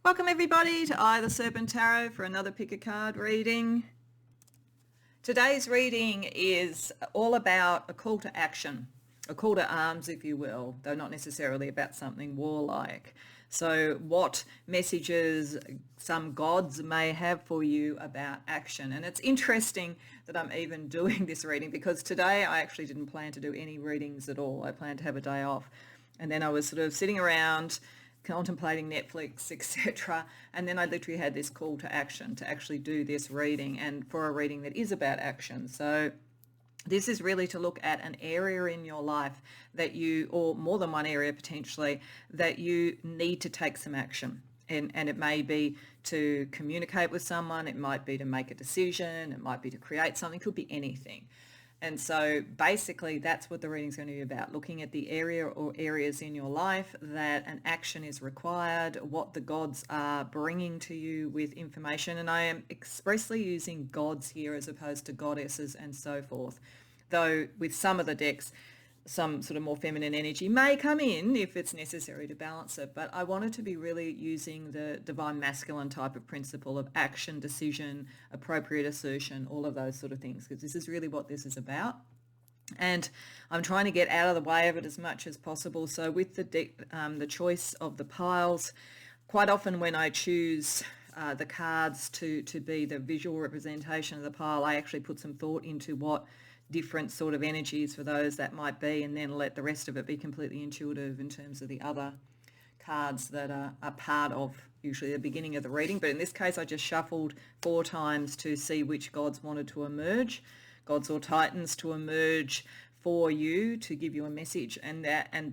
Welcome everybody to I the Serpent Tarot for another pick a card reading. Today's reading is all about a call to action, a call to arms if you will, though not necessarily about something warlike. So what messages some gods may have for you about action. And it's interesting that I'm even doing this reading because today I actually didn't plan to do any readings at all. I planned to have a day off. And then I was sort of sitting around contemplating Netflix, etc. And then I literally had this call to action to actually do this reading, and for a reading that is about action. So this is really to look at an area in your life that you, or more than one area potentially, that you need to take some action. And it may be to communicate with someone, it might be to make a decision, it might be to create something, it could be anything. And so basically that's what the reading is going to be about, looking at the area or areas in your life that an action is required, what the gods are bringing to you with information. And I am expressly using gods here as opposed to goddesses and so forth, though with some of the decks, some sort of more feminine energy may come in if it's necessary to balance it. But I wanted to be really using the divine masculine type of principle of action, decision, appropriate assertion, all of those sort of things, because this is really what this is about. And I'm trying to get out of the way of it as much as possible. So with the choice of the piles, quite often when I choose the cards to be the visual representation of the pile, I actually put some thought into what different sort of energies for those that might be, and then let the rest of it be completely intuitive in terms of the other cards that are part of usually the beginning of the reading. But in this case I just shuffled 4 times to see which gods wanted to emerge, gods or titans to emerge for you to give you a message, and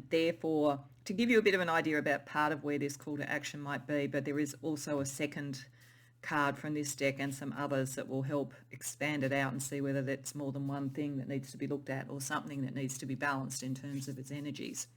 therefore to give you a bit of an idea about part of where this call to action might be. But there is also a second card from this deck and some others that will help expand it out and see whether that's more than one thing that needs to be looked at or something that needs to be balanced in terms of its energies.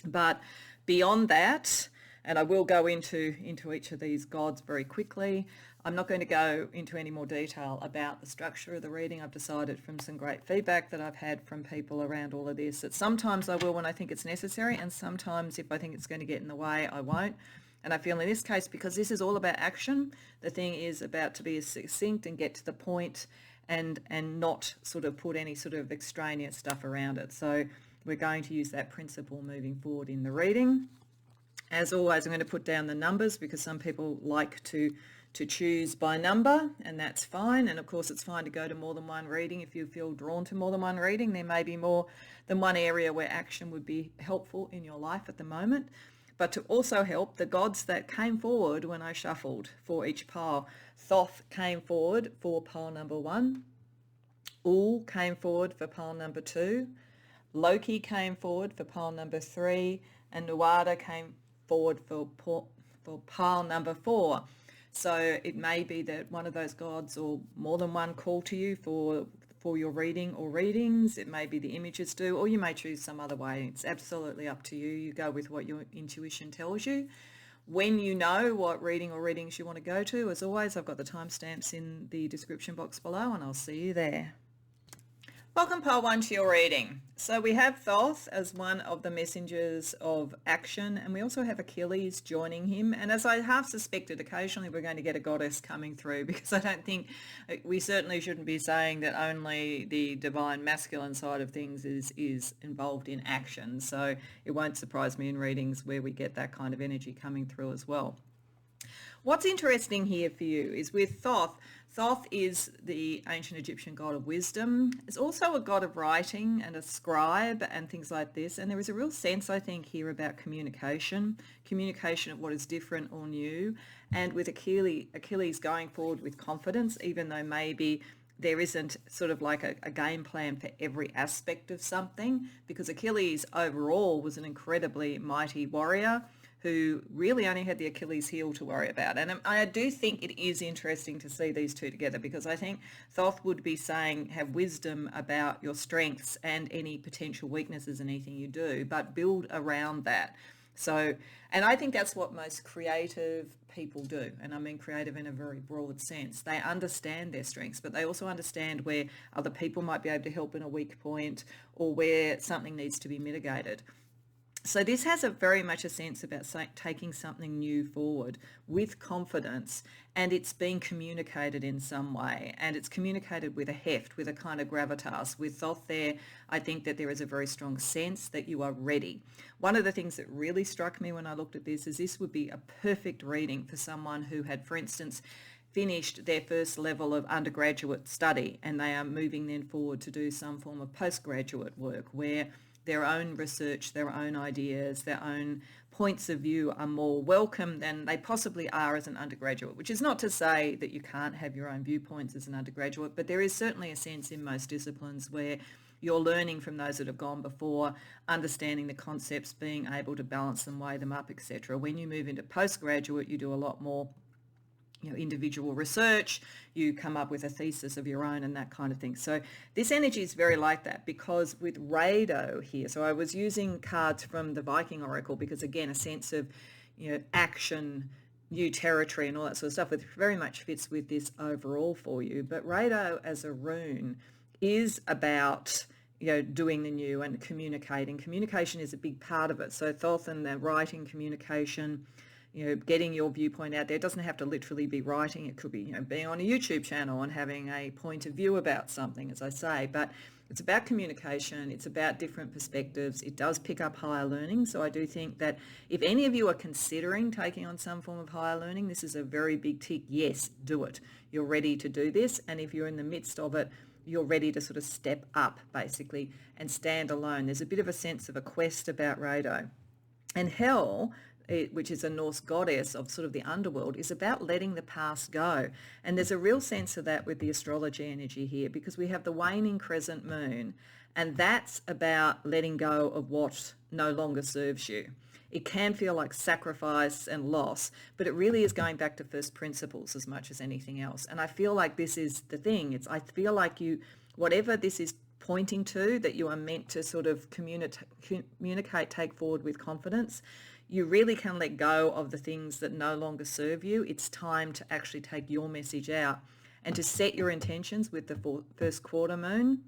But beyond that, and I will go into each of these gods very quickly, I'm not going to go into any more detail about the structure of the reading. I've decided from some great feedback that I've had from people around all of this that sometimes I will when I think it's necessary, and sometimes if I think it's going to get in the way, I won't. And I feel in this case, because this is all about action, the thing is about to be succinct and get to the point and not sort of put any sort of extraneous stuff around it. So we're going to use that principle moving forward in the reading. As always, I'm going to put down the numbers because some people like to choose by number, and that's fine. And of course, it's fine to go to more than one reading if you feel drawn to more than one reading. There may be more than one area where action would be helpful in your life at the moment. But to also help, the gods that came forward when I shuffled for each pile. Thoth came forward for pile number 1. Ul came forward for pile number 2. Loki came forward for pile number 3. And Nuada came forward for pile number 4. So it may be that one of those gods or more than one call to you for your reading or readings. It may be the images do, or you may choose some other way. It's absolutely up to you. You go with what your intuition tells you. When you know what reading or readings you want to go to, as always, I've got the timestamps in the description box below, and I'll see you there. Welcome pile 1 to your reading. So we have Thoth as one of the messengers of action, and we also have Achilles joining him. And as I half suspected, occasionally we're going to get a goddess coming through, because I don't think, we certainly shouldn't be saying that only the divine masculine side of things is involved in action. So it won't surprise me in readings where we get that kind of energy coming through as well. What's interesting here for you is with Thoth. Thoth is the ancient Egyptian god of wisdom. It's also a god of writing and a scribe and things like this. And there is a real sense, I think, here about communication of what is different or new. And with Achilles going forward with confidence, even though maybe there isn't sort of like a game plan for every aspect of something, because Achilles overall was an incredibly mighty warrior who really only had the Achilles heel to worry about. And I do think it is interesting to see these two together, because I think Thoth would be saying have wisdom about your strengths and any potential weaknesses in anything you do, but build around that. So, and I think that's what most creative people do. And I mean creative in a very broad sense. They understand their strengths, but they also understand where other people might be able to help in a weak point or where something needs to be mitigated. So this has a very much a sense about taking something new forward with confidence, and it's being communicated in some way, and it's communicated with a heft, with a kind of gravitas. With Thoth there, I think that there is a very strong sense that you are ready. One of the things that really struck me when I looked at this is this would be a perfect reading for someone who had, for instance, finished their first level of undergraduate study and they are moving then forward to do some form of postgraduate work where their own research, their own ideas, their own points of view are more welcome than they possibly are as an undergraduate, which is not to say that you can't have your own viewpoints as an undergraduate, but there is certainly a sense in most disciplines where you're learning from those that have gone before, understanding the concepts, being able to balance them, weigh them up, etc. When you move into postgraduate, you do a lot more individual research, you come up with a thesis of your own and that kind of thing. So this energy is very like that, because with Rado here, so I was using cards from the Viking Oracle because, again, a sense of, action, new territory and all that sort of stuff, which very much fits with this overall for you. But Rado as a rune is about doing the new and communicating. Communication is a big part of it. So Thoth and the writing communication, getting your viewpoint out there. It doesn't have to literally be writing. It could be, being on a YouTube channel and having a point of view about something, as I say. But it's about communication. It's about different perspectives. It does pick up higher learning. So I do think that if any of you are considering taking on some form of higher learning, this is a very big tick. Yes, do it. You're ready to do this. And if you're in the midst of it, you're ready to sort of step up, basically, and stand alone. There's a bit of a sense of a quest about Rado. And Hel, which is a Norse goddess of sort of the underworld, is about letting the past go. And there's a real sense of that with the astrology energy here, because we have the waning crescent moon, and that's about letting go of what no longer serves you. It can feel like sacrifice and loss, but it really is going back to first principles as much as anything else. And I feel like this is the thing. I feel like whatever this is pointing to, that you are meant to sort of communicate, take forward with confidence, you really can let go of the things that no longer serve you. It's time to actually take your message out and to set your intentions with the first quarter moon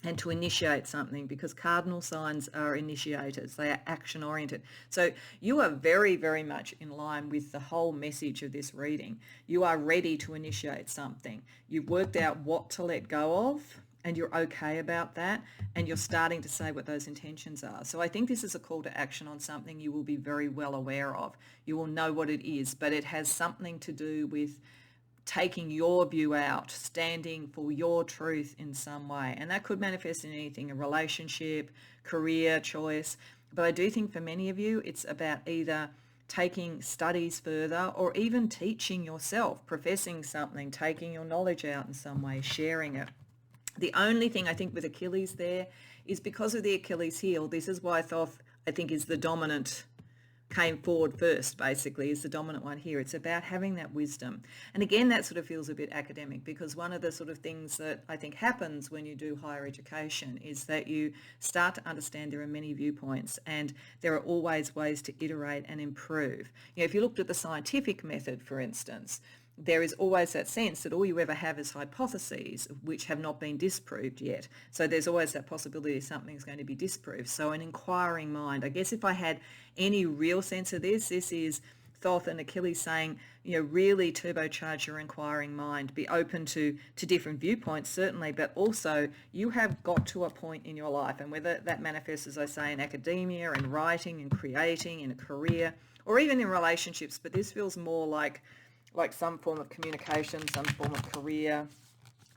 and to initiate something, because cardinal signs are initiators. They are action oriented. So you are very, very much in line with the whole message of this reading. You are ready to initiate something. You've worked out what to let go of, and you're okay about that, and you're starting to say what those intentions are. So I think this is a call to action on something you will be very well aware of. You will know what it is, but it has something to do with taking your view out, standing for your truth in some way. And that could manifest in anything, a relationship, career choice. But I do think for many of you, it's about either taking studies further or even teaching yourself, professing something, taking your knowledge out in some way, sharing it. The only thing I think with Achilles there is because of the Achilles heel, this is why Thoth, I think, is the dominant, came forward first, basically, is the dominant one here. It's about having that wisdom. And again, that sort of feels a bit academic, because one of the sort of things that I think happens when you do higher education is that you start to understand there are many viewpoints and there are always ways to iterate and improve. If you looked at the scientific method, for instance, there is always that sense that all you ever have is hypotheses which have not been disproved yet. So there's always that possibility something's going to be disproved. So an inquiring mind. I guess if I had any real sense of this is Thoth and Achilles saying, really turbocharge your inquiring mind, be open to different viewpoints, certainly, but also you have got to a point in your life, and whether that manifests, as I say, in academia and writing and creating, in a career, or even in relationships, but this feels more like some form of communication, some form of career,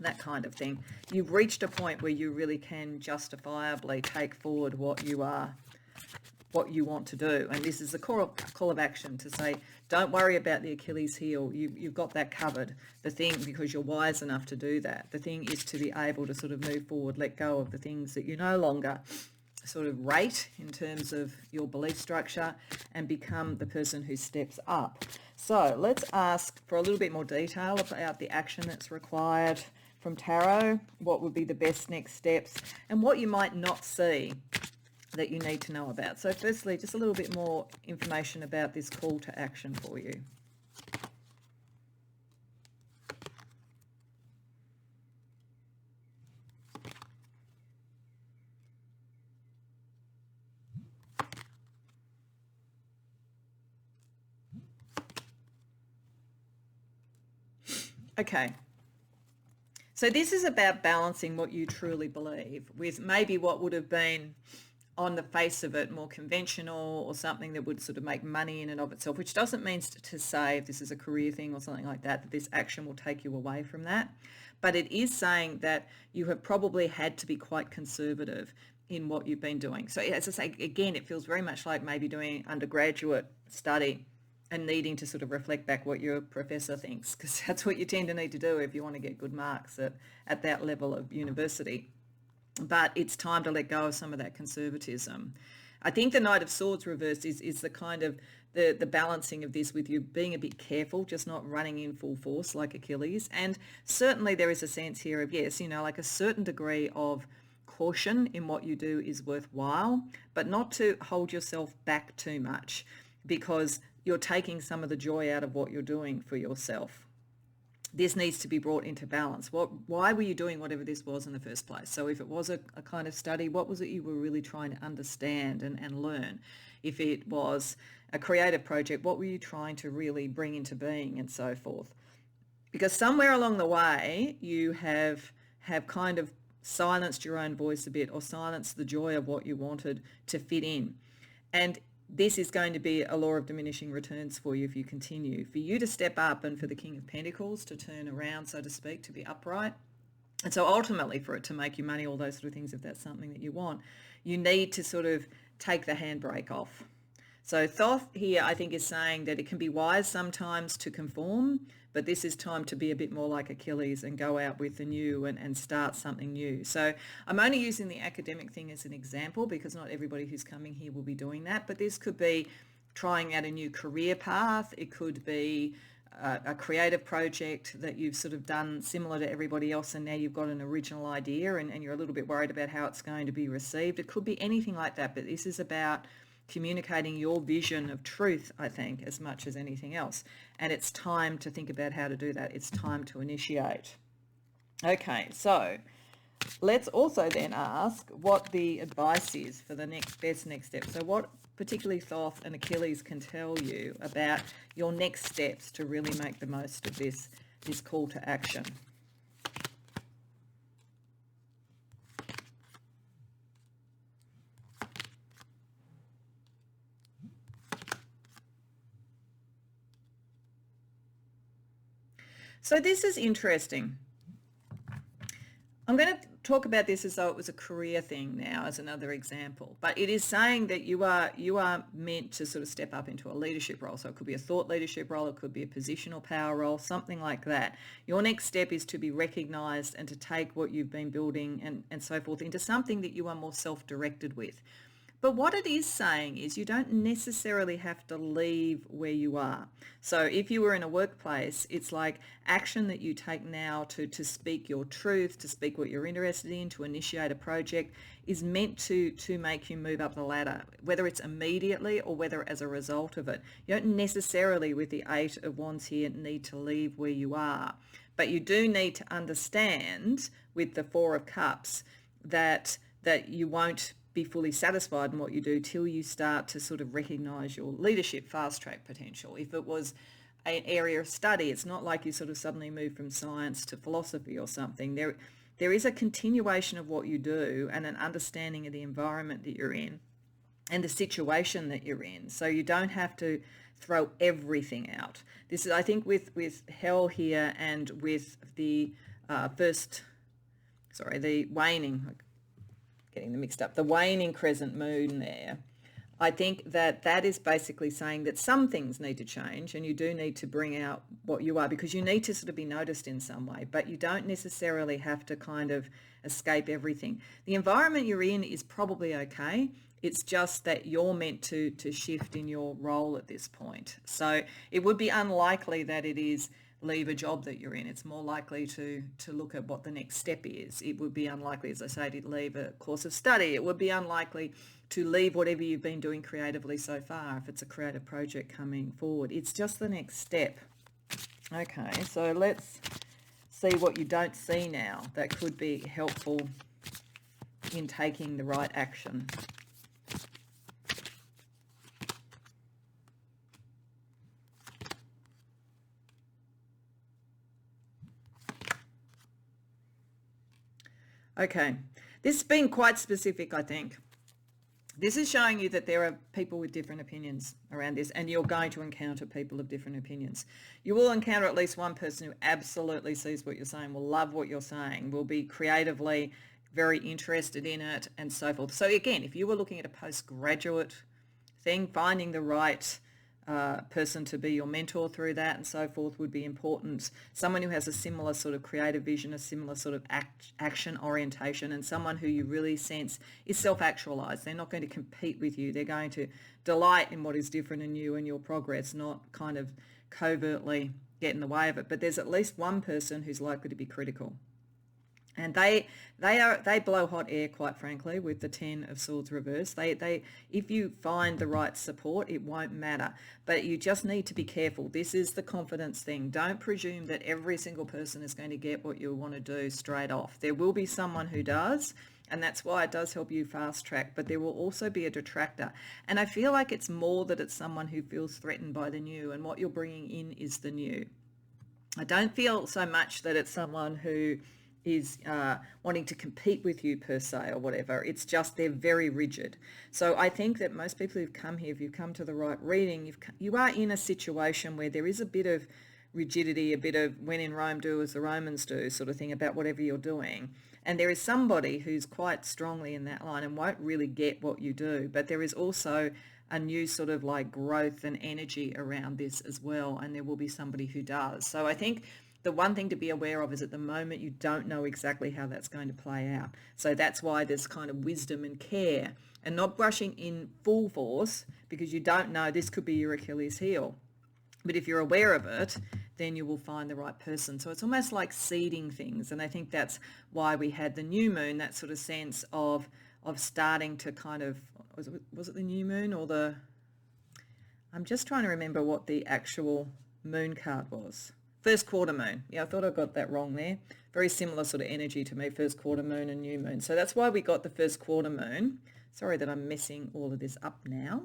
that kind of thing. You've reached a point where you really can justifiably take forward what you want to do. And this is a call of action to say, don't worry about the Achilles heel. You've got that covered. The thing, because you're wise enough to do that, the thing is to be able to sort of move forward, let go of the things that you no longer sort of rate in terms of your belief structure, and become the person who steps up. So let's ask for a little bit more detail about the action that's required from tarot, what would be the best next steps, and what you might not see that you need to know about. So firstly, just a little bit more information about this call to action for you. Okay. So this is about balancing what you truly believe with maybe what would have been on the face of it more conventional or something that would sort of make money in and of itself, which doesn't mean to say if this is a career thing or something like that, that this action will take you away from that. But it is saying that you have probably had to be quite conservative in what you've been doing. So as I say, again, it feels very much like maybe doing undergraduate study and needing to sort of reflect back what your professor thinks, because that's what you tend to need to do if you want to get good marks at that level of university. But it's time to let go of some of that conservatism. I think the Knight of Swords reversed is the kind of the balancing of this with you being a bit careful, just not running in full force like Achilles. And certainly there is a sense here of, yes, like a certain degree of caution in what you do is worthwhile, but not to hold yourself back too much, because you're taking some of the joy out of what you're doing for yourself. This needs to be brought into balance. Why were you doing whatever this was in the first place? So if it was a kind of study, what was it you were really trying to understand and learn? If it was a creative project, what were you trying to really bring into being and so forth? Because somewhere along the way, you have kind of silenced your own voice a bit, or silenced the joy of what you wanted to fit in. And this is going to be a law of diminishing returns for you if you continue. For you to step up and for the King of Pentacles to turn around, so to speak, to be upright. And so ultimately for it to make you money, all those sort of things, if that's something that you want, you need to sort of take the handbrake off. So Thoth here, I think, is saying that it can be wise sometimes to conform, but this is time to be a bit more like Achilles and go out with the new and start something new. So I'm only using the academic thing as an example because not everybody who's coming here will be doing that, but this could be trying out a new career path. It could be a creative project that you've sort of done similar to everybody else, and now you've got an original idea and you're a little bit worried about how it's going to be received. It could be anything like that, but this is about communicating your vision of truth, I think, as much as anything else. And it's time to think about how to do that. It's time to initiate. Okay, so let's also then ask what the advice is for the best next step. So what particularly Thoth and Achilles can tell you about your next steps to really make the most of this call to action. So this is interesting. I'm going to talk about this as though it was a career thing now as another example, but it is saying that you are meant to sort of step up into a leadership role. So it could be a thought leadership role, it could be a positional power role, something like that. Your next step is to be recognized and to take what you've been building and so forth into something that you are more self-directed with. But what it is saying is you don't necessarily have to leave where you are. So if you were in a workplace, it's like action that you take now to speak your truth, to speak what you're interested in, to initiate a project is meant to make you move up the ladder, whether it's immediately or whether as a result of it. You don't necessarily, with the Eight of Wands here, need to leave where you are. But you do need to understand with the Four of Cups that you won't be fully satisfied in what you do till you start to sort of recognize your leadership fast track potential. If it was an area of study, it's not like you sort of suddenly move from science to philosophy or something. There is a continuation of what you do and an understanding of the environment that you're in and the situation that you're in. So you don't have to throw everything out. This is, I think, with Hell here and with the the waning, getting them mixed up, the waning crescent moon there, I think that is basically saying that some things need to change and you do need to bring out what you are because you need to sort of be noticed in some way, but you don't necessarily have to kind of escape everything. The environment you're in is probably okay. It's just that you're meant to shift in your role at this point. So it would be unlikely that it is leave a job that you're in. It's more likely to look at what the next step is. It would be unlikely, as I say, to leave a course of study. It would be unlikely to leave whatever you've been doing creatively so far if it's a creative project coming forward. It's just the next step. Okay, so let's see what you don't see now that could be helpful in taking the right action. Okay, this has been quite specific, I think. This is showing you that there are people with different opinions around this, and you're going to encounter people of different opinions. You will encounter at least one person who absolutely sees what you're saying, will love what you're saying, will be creatively very interested in it, and so forth. So again, if you were looking at a postgraduate thing, finding the right person to be your mentor through that and so forth would be important. Someone who has a similar sort of creative vision, a similar sort of action orientation, and someone who you really sense is self-actualized. They're not going to compete with you. They're going to delight in what is different in you and your progress, not kind of covertly get in the way of it. But there's at least one person who's likely to be critical. And they blow hot air, quite frankly, with the Ten of Swords reversed. They if you find the right support, it won't matter. But you just need to be careful. This is the confidence thing. Don't presume that every single person is going to get what you want to do straight off. There will be someone who does, and that's why it does help you fast track. But there will also be a detractor. And I feel like it's more that it's someone who feels threatened by the new, and what you're bringing in is the new. I don't feel so much that it's someone who is wanting to compete with you per se or whatever. It's just they're very rigid. So I think that most people who've come here, if you've come to the right reading, you are in a situation where there is a bit of rigidity, a bit of when in Rome do as the Romans do sort of thing about whatever you're doing. And there is somebody who's quite strongly in that line and won't really get what you do. But there is also a new sort of like growth and energy around this as well. And there will be somebody who does. So I think the one thing to be aware of is at the moment you don't know exactly how that's going to play out. So that's why there's kind of wisdom and care and not brushing in full force, because you don't know, this could be your Achilles heel. But if you're aware of it, then you will find the right person. So it's almost like seeding things. And I think that's why we had the new moon, that sort of sense of starting to kind of, was it the new moon or the, I'm just trying to remember what the actual moon card was. First quarter moon. Yeah, I thought I got that wrong there. Very similar sort of energy to me, first quarter moon and new moon. So that's why we got the first quarter moon. Sorry that I'm messing all of this up now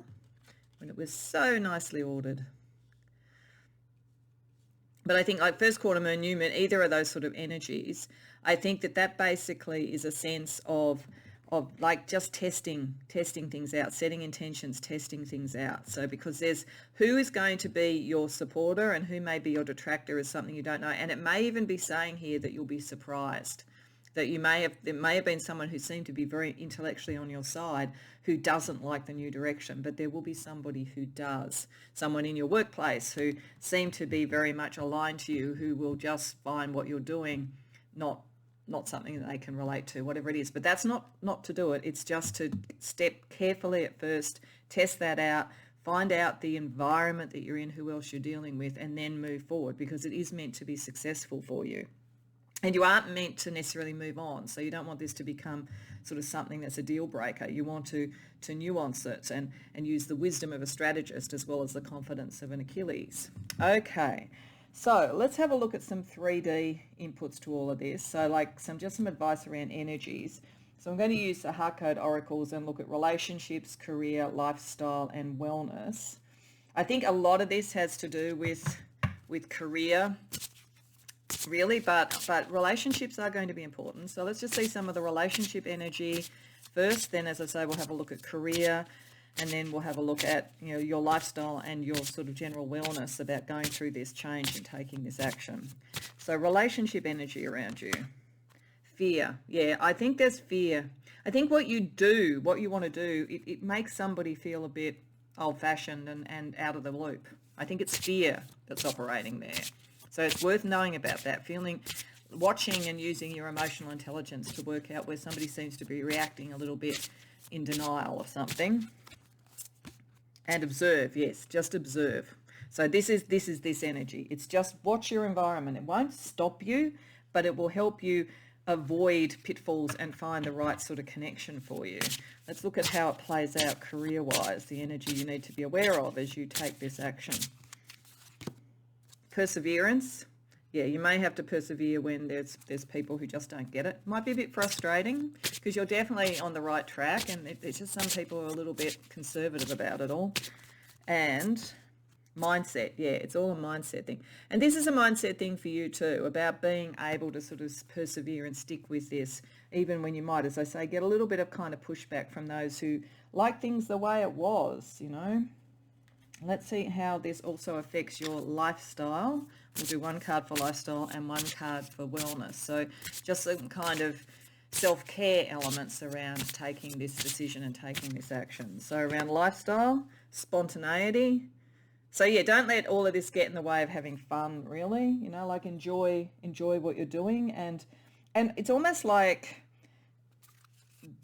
when it was so nicely ordered. But I think like first quarter moon, new moon, either of those sort of energies, I think that basically is a sense of like just testing things out, setting intentions, testing things out. So because there's who is going to be your supporter and who may be your detractor is something you don't know. And it may even be saying here that you'll be surprised, that there may have been someone who seemed to be very intellectually on your side who doesn't like the new direction, but there will be somebody who does. Someone in your workplace who seem to be very much aligned to you, who will just find what you're doing not something that they can relate to, whatever it is. But that's not to do it. It's just to step carefully at first, test that out, find out the environment that you're in, who else you're dealing with, and then move forward, because it is meant to be successful for you. And you aren't meant to necessarily move on. So you don't want this to become sort of something that's a deal breaker. You want to nuance it and use the wisdom of a strategist as well as the confidence of an Achilles. Okay. So let's have a look at some 3D inputs to all of this. So like some advice around energies. So I'm going to use the heart code oracles and look at relationships, career, lifestyle, and wellness. I think a lot of this has to do with career, really, but relationships are going to be important. So let's just see some of the relationship energy first. Then, as I say, we'll have a look at career. And then we'll have a look at, your lifestyle and your sort of general wellness about going through this change and taking this action. So relationship energy around you. Fear. Yeah, I think there's fear. I think what you want to do, it makes somebody feel a bit old-fashioned and out of the loop. I think it's fear that's operating there. So it's worth knowing about that, watching and using your emotional intelligence to work out where somebody seems to be reacting a little bit in denial of something. And observe, yes, just observe. So this is this energy. It's just watch your environment. It won't stop you, but it will help you avoid pitfalls and find the right sort of connection for you. Let's look at how it plays out career-wise, the energy you need to be aware of as you take this action. Perseverance. Yeah, you may have to persevere when there's people who just don't get it. Might be a bit frustrating because you're definitely on the right track, and it's just some people are a little bit conservative about it all. And Mindset, yeah, it's all a mindset thing. And this is a mindset thing for you too, about being able to sort of persevere and stick with this, even when you might, as I say, get a little bit of kind of pushback from those who like things the way it was, you know. Let's see how this also affects your lifestyle. We'll do one card for lifestyle and one card for wellness. So just some kind of self-care elements around taking this decision and taking this action. So around lifestyle, spontaneity. So yeah, don't let all of this get in the way of having fun, really. You know, like enjoy what you're doing, and it's almost like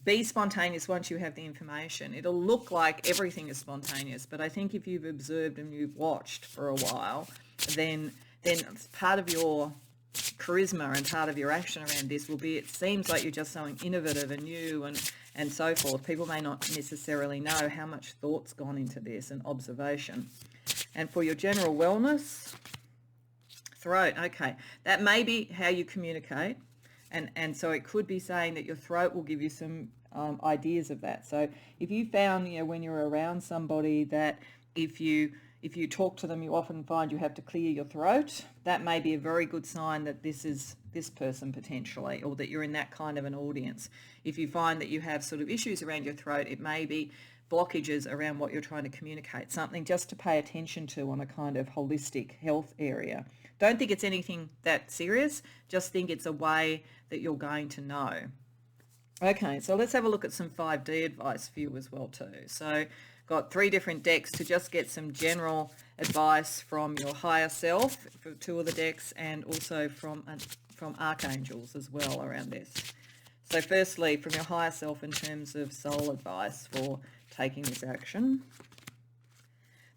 be spontaneous once you have the information. It'll look like everything is spontaneous, but I think if you've observed and you've watched for a while, then part of your charisma and part of your action around this will be, it seems like you're just so innovative and new and so forth. People may not necessarily know how much thought's gone into this and observation. And for your general wellness, throat, okay, that may be how you communicate. And so it could be saying that your throat will give you some ideas of that. So if you found, you know, when you're around somebody that if you talk to them, you often find you have to clear your throat, that may be a very good sign that this is this person potentially, or that you're in that kind of an audience. If you find that you have sort of issues around your throat, it may be blockages around what you're trying to communicate, something just to pay attention to on a kind of holistic health area. Don't think it's anything that serious, just think it's a way that you're going to know. Okay, so let's have a look at some 5D advice for you as well too. So got 3 different decks to just get some general advice from your higher self for 2 of the decks, and also from archangels as well around this. So firstly, from your higher self in terms of soul advice for taking this action.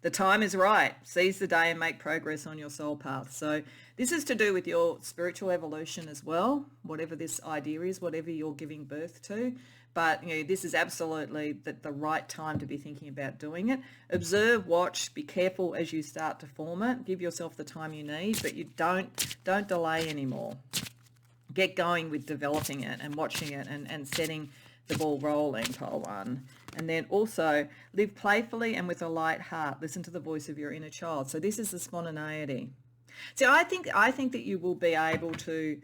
The time is right. Seize the day and make progress on your soul path. So this is to do with your spiritual evolution as well, whatever this idea is, whatever you're giving birth to. But you know, this is absolutely the right time to be thinking about doing it. Observe, watch, be careful as you start to form it. Give yourself the time you need, but you don't delay anymore. Get going with developing it and watching it and setting the ball rolling, pile 1. And then also live playfully and with a light heart. Listen to the voice of your inner child. So this is the spontaneity. So I think that you will be able to,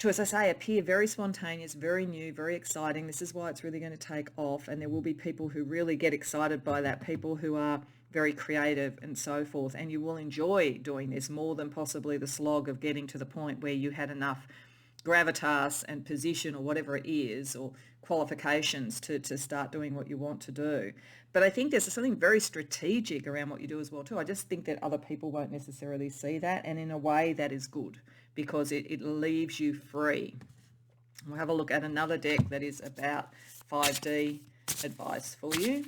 as I say, appear very spontaneous, very new, very exciting. This is why it's really going to take off. And there will be people who really get excited by that, people who are very creative and so forth. And you will enjoy doing this more than possibly the slog of getting to the point where you had enough gravitas and position or whatever it is, or qualifications to start doing what you want to do. But I think there's something very strategic around what you do as well too. I just think that other people won't necessarily see that, and in a way that is good because it leaves you free. We'll have a look at another deck that is about 5D advice for you.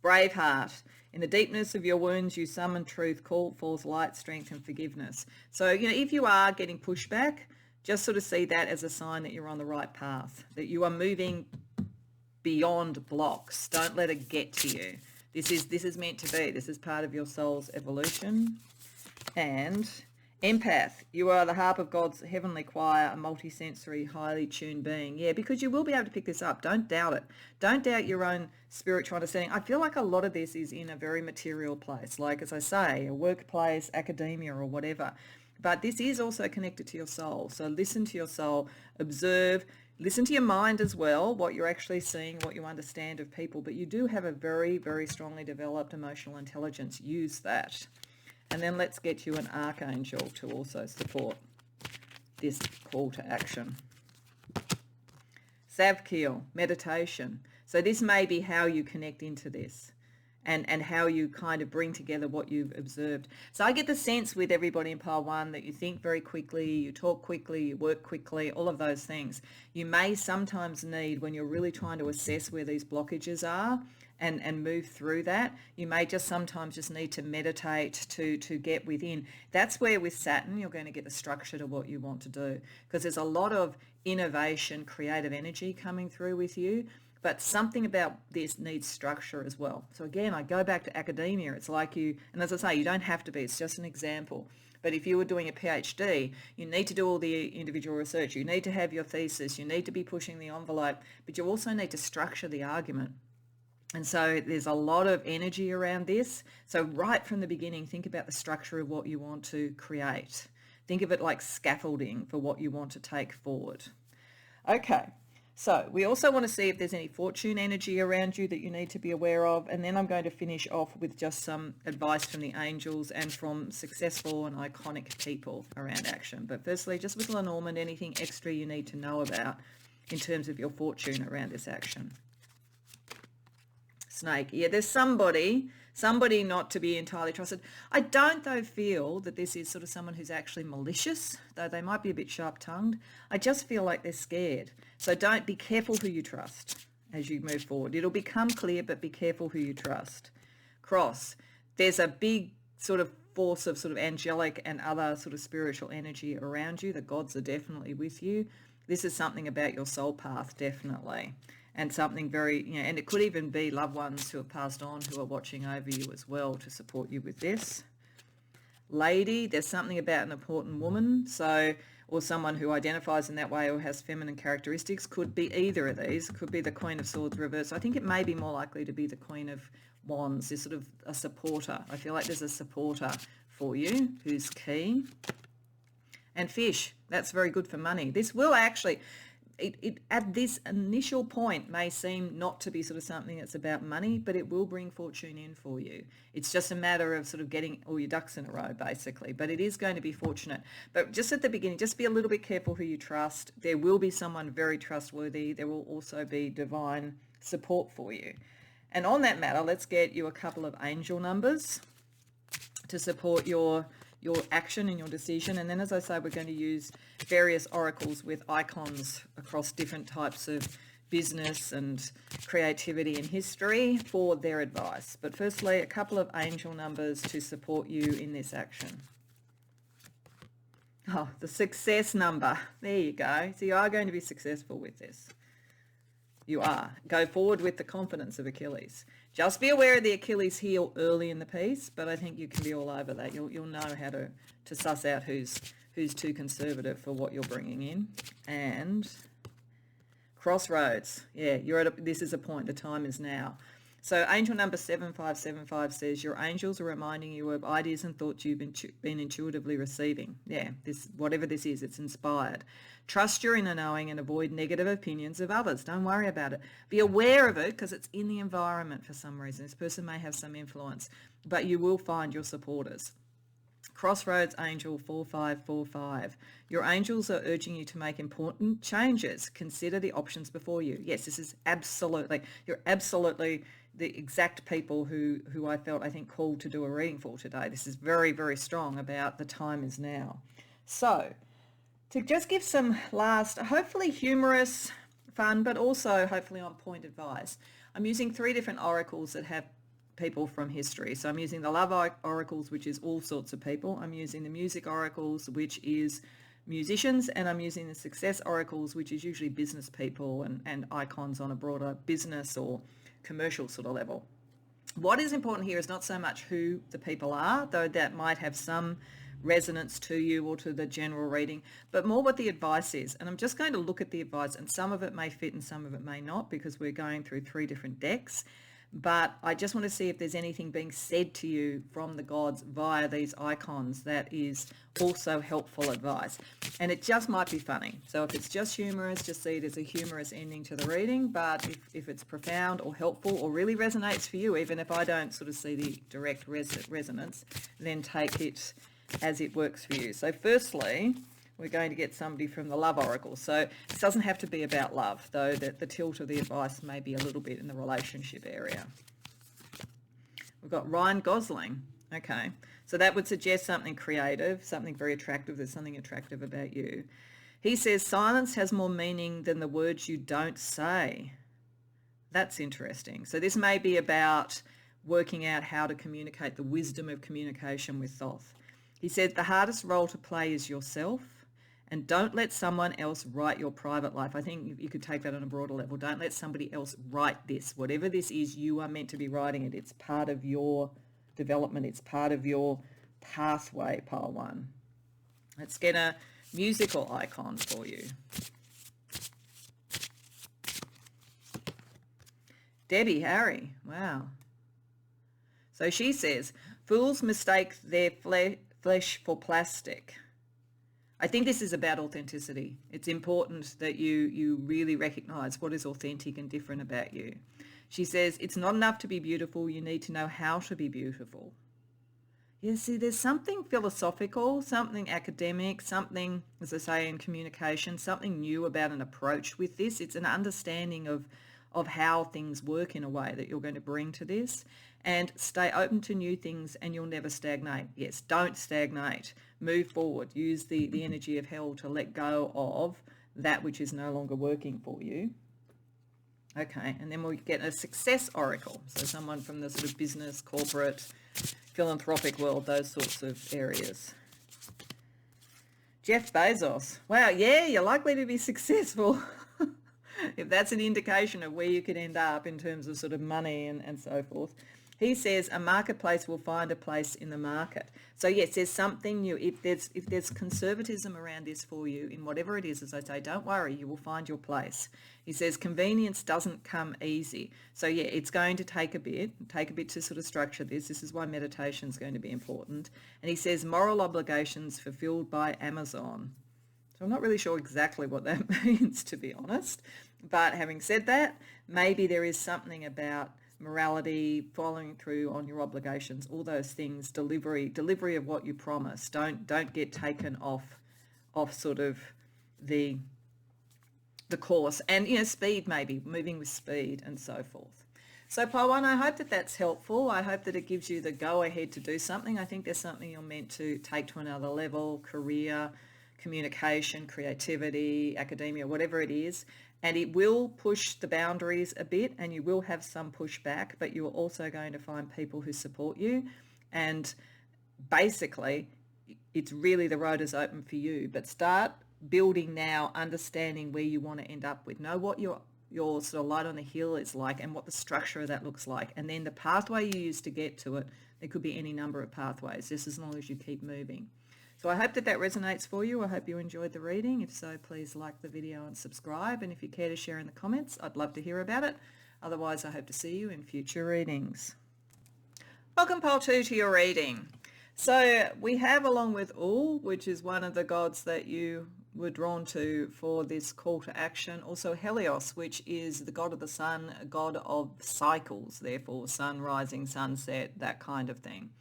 Braveheart. In the deepness of your wounds, you summon truth, call forth light, strength, and forgiveness. So, you know, if you are getting pushback, just sort of see that as a sign that you're on the right path, that you are moving beyond blocks. Don't let it get to you. This is meant to be. This is part of your soul's evolution. And empath, you are the harp of God's heavenly choir, a multisensory, highly tuned being. Yeah, because you will be able to pick this up. Don't doubt it. Don't doubt your own spiritual understanding. I feel like a lot of this is in a very material place, like, as I say, a workplace, academia, or whatever. But this is also connected to your soul. So listen to your soul, observe, listen to your mind as well, what you're actually seeing, what you understand of people. But you do have a very, very strongly developed emotional intelligence. Use that. And then let's get you an archangel to also support this call to action. Savkil, meditation. So this may be how you connect into this and how you kind of bring together what you've observed. So I get the sense with everybody in pile 1 that you think very quickly, you talk quickly, you work quickly, all of those things. You may sometimes need, when you're really trying to assess where these blockages are, and move through that, you may just sometimes just need to meditate to get within. That's where with Saturn you're going to get the structure to what you want to do, because there's a lot of innovation, creative energy coming through with you, but something about this needs structure as well. So again, I go back to academia. It's like you, and as I say, you don't have to be, it's just an example. But if you were doing a PhD, you need to do all the individual research. You need to have your thesis. You need to be pushing the envelope, but you also need to structure the argument. And so there's a lot of energy around this. So right from the beginning, think about the structure of what you want to create. Think of it like scaffolding for what you want to take forward. Okay, so we also want to see if there's any fortune energy around you that you need to be aware of. And then I'm going to finish off with just some advice from the angels and from successful and iconic people around action. But firstly, just with Lenormand, anything extra you need to know about in terms of your fortune around this action. Snake. Yeah, there's somebody not to be entirely trusted. I don't, though, feel that this is sort of someone who's actually malicious, though they might be a bit sharp-tongued. I just feel like they're scared. So don't be careful who you trust as you move forward. It'll become clear, but be careful who you trust. Cross. There's a big sort of force of sort of angelic and other sort of spiritual energy around you. The gods are definitely with you. This is something about your soul path, definitely. And something very, and it could even be loved ones who have passed on who are watching over you as well to support you with this. Lady, there's something about an important woman, or someone who identifies in that way or has feminine characteristics. Could be either of these. Could be the Queen of Swords reversed. I think it may be more likely to be the Queen of Wands. There's sort of a supporter. I feel like there's a supporter for you who's keen. And Fish, that's very good for money. This will actually... It at this initial point may seem not to be sort of something that's about money, but it will bring fortune in for you. It's just a matter of sort of getting all your ducks in a row, basically. But it is going to be fortunate. But just at the beginning, just be a little bit careful who you trust. There will be someone very trustworthy. There will also be divine support for you. And on that matter, let's get you a couple of angel numbers to support your action and your decision. And then, as I say, we're going to use various oracles with icons across different types of business and creativity and history for their advice. But firstly, a couple of angel numbers to support you in this action. Oh, the success number. There you go. So you are going to be successful with this. You are. Go forward with the confidence of Achilles. Just be aware of the Achilles heel early in the piece, but I think you can be all over that. You'll know how to suss out who's too conservative for what you're bringing in. And crossroads. Yeah, this is a point. The time is now. So angel number 7575 says, your angels are reminding you of ideas and thoughts you've been intuitively receiving. Yeah, whatever this is, it's inspired. Trust your inner knowing and avoid negative opinions of others. Don't worry about it. Be aware of it because it's in the environment for some reason. This person may have some influence, but you will find your supporters. Crossroads angel 4545. Your angels are urging you to make important changes. Consider the options before you. Yes, this is you're absolutely the exact people who I think called to do a reading for today. This is very, very strong about the time is now. So to just give some last, hopefully humorous, fun, but also hopefully on point advice, I'm using 3 different oracles that have people from history. So I'm using the love oracles, which is all sorts of people. I'm using the music oracles, which is musicians, and I'm using the success oracles, which is usually business people and icons on a broader business or commercial sort of level. What is important here is not so much who the people are, though that might have some resonance to you or to the general reading, but more what the advice is. And I'm just going to look at the advice, and some of it may fit and some of it may not because we're going through 3 different decks. But I just want to see if there's anything being said to you from the gods via these icons that is also helpful advice. And it just might be funny. So if it's just humorous, just see it as a humorous ending to the reading. But if it's profound or helpful or really resonates for you, even if I don't sort of see the direct resonance, then take it as it works for you. So firstly, we're going to get somebody from the love oracle. So this doesn't have to be about love, though the tilt of the advice may be a little bit in the relationship area. We've got Ryan Gosling. Okay, so that would suggest something creative, something very attractive. There's something attractive about you. He says, silence has more meaning than the words you don't say. That's interesting. So this may be about working out how to communicate, the wisdom of communication with Thoth. He said, the hardest role to play is yourself. And don't let someone else write your private life. I think you could take that on a broader level. Don't let somebody else write this. Whatever this is, you are meant to be writing it. It's part of your development. It's part of your pathway, pile 1. Let's get a musical icon for you. Debbie Harry, wow. So she says, fools mistake their flesh for plastic. I think this is about authenticity. It's important that you really recognize what is authentic and different about you. She says, it's not enough to be beautiful. You need to know how to be beautiful. Yeah, see, there's something philosophical, something academic, something, as I say, in communication, something new about an approach with this. It's an understanding of how things work in a way that you're going to bring to this. And stay open to new things and you'll never stagnate. Yes, don't stagnate. Move forward. Use the energy of hell to let go of that which is no longer working for you. Okay, and then we'll get a success oracle. So someone from the sort of business, corporate, philanthropic world, those sorts of areas. Jeff Bezos. Wow, yeah, you're likely to be successful. If that's an indication of where you could end up in terms of sort of money and so forth. He says a marketplace will find a place in the market. So yes, there's something new. If there's conservatism around this for you in whatever it is, as I say, don't worry, you will find your place. He says convenience doesn't come easy. So yeah, it's going to take a bit to sort of structure this. This is why meditation is going to be important. And he says moral obligations fulfilled by Amazon. So I'm not really sure exactly what that means, to be honest. But having said that, maybe there is something about morality, following through on your obligations, all those things, delivery of what you promise. Don't get taken off sort of the course. And, speed, maybe, moving with speed and so forth. So Pawan, I hope that that's helpful. I hope that it gives you the go ahead to do something. I think there's something you're meant to take to another level, career, communication, creativity, academia, whatever it is. And it will push the boundaries a bit and you will have some pushback, but you're also going to find people who support you. And basically, it's really the road is open for you. But start building now, understanding where you want to end up with. Know what your sort of light on the hill is like and what the structure of that looks like. And then the pathway you use to get to it, there could be any number of pathways, just as long as you keep moving. So I hope that resonates for you. I hope you enjoyed the reading. If so, please like the video and subscribe. And if you care to share in the comments, I'd love to hear about it. Otherwise, I hope to see you in future readings. Welcome, Pole 2, to your reading. So we have, along with Ul, which is one of the gods that you were drawn to for this call to action, also Helios, which is the god of the sun, a god of cycles, therefore sun rising, sunset, that kind of thing.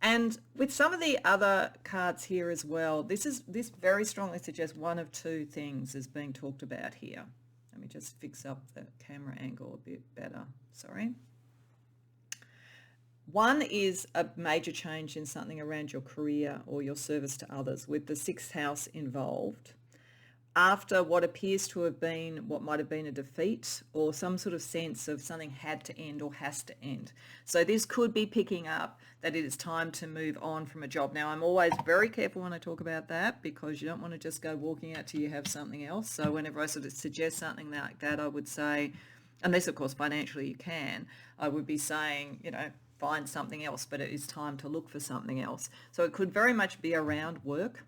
And with some of the other cards here as well, this very strongly suggests one of two things is being talked about here. Let me just fix up the camera angle a bit better. Sorry. One is a major change in something around your career or your service to others with the 6th house involved. After what appears to have been what might have been a defeat or some sort of sense of something had to end or has to end. So this could be picking up that it is time to move on from a job. Now, I'm always very careful when I talk about that because you don't want to just go walking out till you have something else. So whenever I sort of suggest something like that, I would say, unless of course financially you can, I would be saying, find something else, but it is time to look for something else. So it could very much be around work,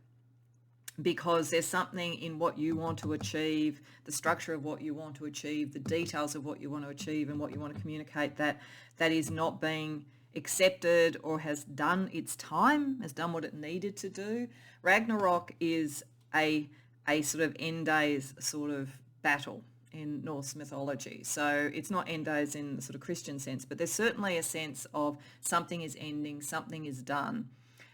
because there's something in what you want to achieve, the structure of what you want to achieve, the details of what you want to achieve and what you want to communicate that is not being accepted or has done its time, has done what it needed to do. Ragnarok is a sort of end days sort of battle in Norse mythology. So it's not end days in the sort of Christian sense, but there's certainly a sense of something is ending, something is done.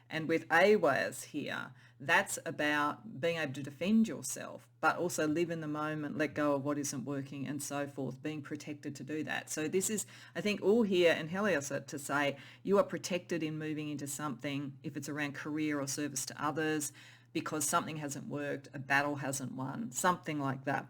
And with Awaz here, that's about being able to defend yourself, but also live in the moment, let go of what isn't working and so forth, being protected to do that. So this is, I think, all here in Helios to say you are protected in moving into something, if it's around career or service to others, because something hasn't worked, a battle hasn't won, something like that.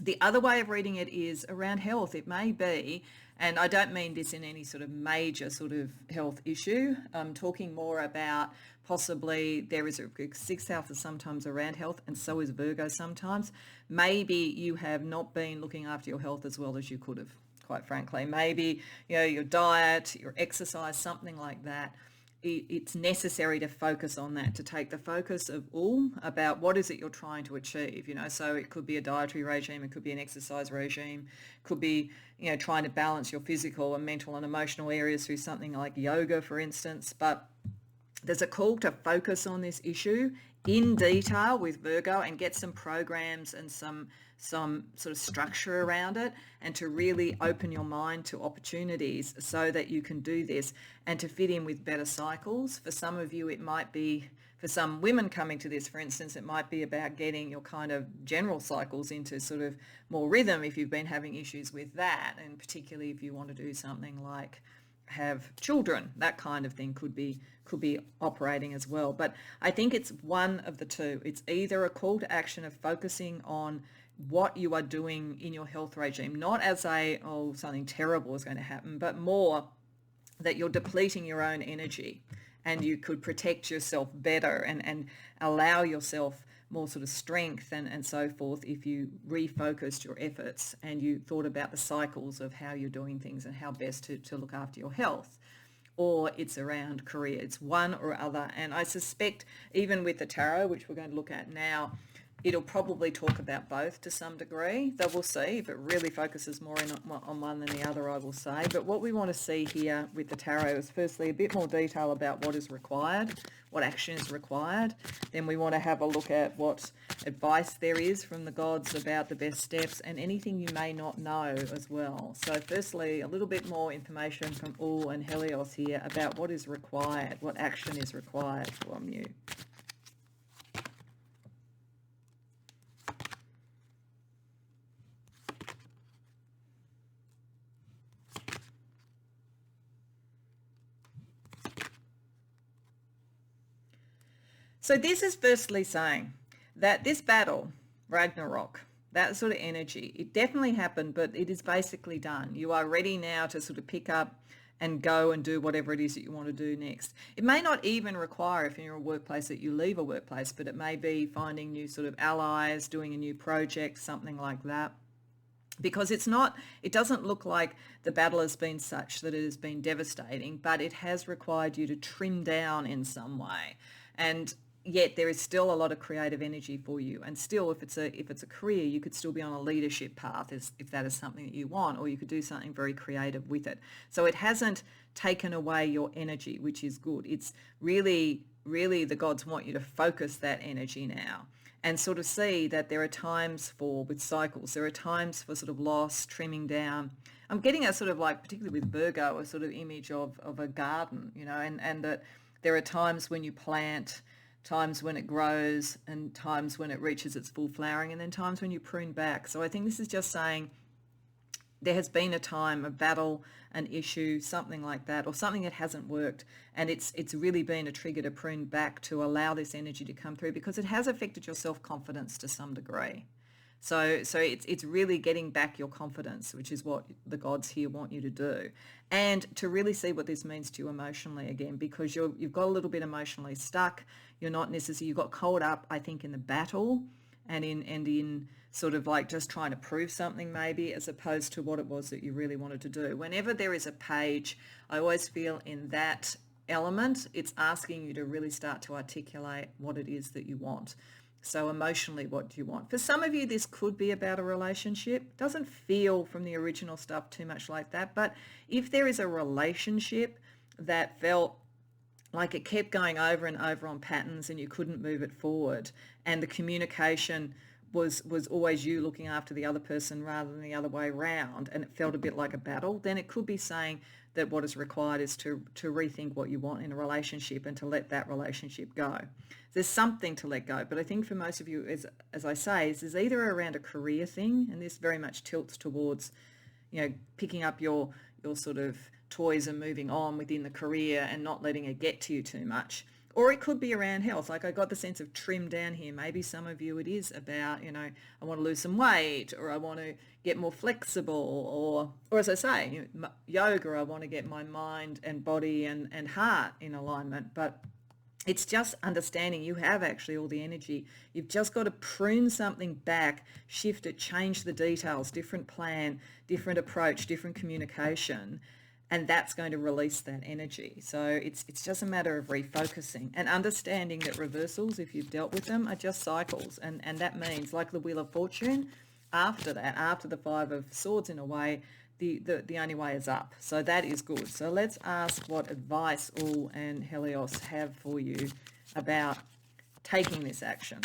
The other way of reading it is around health. It may be, and I don't mean this in any sort of major sort of health issue. I'm talking more about possibly there is a 6th house is sometimes around health, and so is Virgo sometimes. Maybe you have not been looking after your health as well as you could have, quite frankly. Maybe, your diet, your exercise, something like that it's necessary to focus on that, to take the focus of all about what is it you're trying to achieve. So it could be a dietary regime, it could be an exercise regime, could be, trying to balance your physical and mental and emotional areas through something like yoga, for instance. But there's a call to focus on this issue in detail with Virgo and get some programs and some sort of structure around it, and to really open your mind to opportunities so that you can do this and to fit in with better cycles. For some of you, it might be, for some women coming to this, for instance, it might be about getting your kind of general cycles into sort of more rhythm if you've been having issues with that, and particularly if you want to do something like have children, that kind of thing could be operating as well. But I think it's one of the two. It's either a call to action of focusing on what you are doing in your health regime, not as something terrible is going to happen, but more that you're depleting your own energy and you could protect yourself better and allow yourself more sort of strength and so forth if you refocused your efforts and you thought about the cycles of how you're doing things and how best to look after your health. Or it's around career. It's one or other. And I suspect even with the tarot, which we're going to look at now, it'll probably talk about both to some degree. Though we'll see if it really focuses more on one than the other, I will say. But what we want to see here with the tarot is firstly a bit more detail about what is required, what action is required. Then we want to have a look at what advice there is from the gods about the best steps and anything you may not know as well. So firstly, a little bit more information from Ul and Helios here about what is required, what action is required from you. So this is firstly saying that this battle, Ragnarok, that sort of energy, it definitely happened, but it is basically done. You are ready now to sort of pick up and go and do whatever it is that you want to do next. It may not even require, if you're in a workplace, that you leave a workplace, but it may be finding new sort of allies, doing a new project, something like that. Because it doesn't look like the battle has been such that it has been devastating, but it has required you to trim down in some way. And yet there is still a lot of creative energy for you. And still, if it's a career, you could still be on a leadership path if that is something that you want, or you could do something very creative with it. So it hasn't taken away your energy, which is good. It's really, really the gods want you to focus that energy now and sort of see that there are times with cycles, there are times for sort of loss, trimming down. I'm getting a sort of like, particularly with Virgo, a sort of image of a garden, and that there are times when you plant, times when it grows, and times when it reaches its full flowering, and then times when you prune back. So I think this is just saying there has been a time, a battle, an issue, something like that, or something that hasn't worked, and it's really been a trigger to prune back to allow this energy to come through, because it has affected your self-confidence to some degree. So it's really getting back your confidence, which is what the gods here want you to do, and to really see what this means to you emotionally again, because you've got a little bit emotionally stuck. You're not necessarily, you got caught up, I think, in the battle and in sort of like just trying to prove something maybe, as opposed to what it was that you really wanted to do. Whenever there is a page, I always feel in that element, it's asking you to really start to articulate what it is that you want. So emotionally, what do you want? For some of you, this could be about a relationship. It doesn't feel from the original stuff too much like that. But if there is a relationship that felt like it kept going over and over on patterns and you couldn't move it forward, and the communication was always you looking after the other person rather than the other way around, and it felt a bit like a battle, then it could be saying that what is required is to rethink what you want in a relationship and to let that relationship go. There's something to let go, but I think for most of you, as I say, is either around a career thing, and this very much tilts towards, picking up your sort of toys and moving on within the career and not letting it get to you too much. Or it could be around health. Like I got the sense of trim down here. Maybe some of you it is about, I want to lose some weight, or I want to get more flexible, or as I say, yoga, I want to get my mind and body and heart in alignment. But it's just understanding you have actually all the energy. You've just got to prune something back, shift it, change the details, different plan, different approach, different communication, and that's going to release that energy. So it's just a matter of refocusing and understanding that reversals, if you've dealt with them, are just cycles. And that means, like the Wheel of Fortune, after that, after the Five of Swords in a way, the only way is up. So that is good. So let's ask what advice Ul and Helios have for you about taking this action.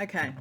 Okay.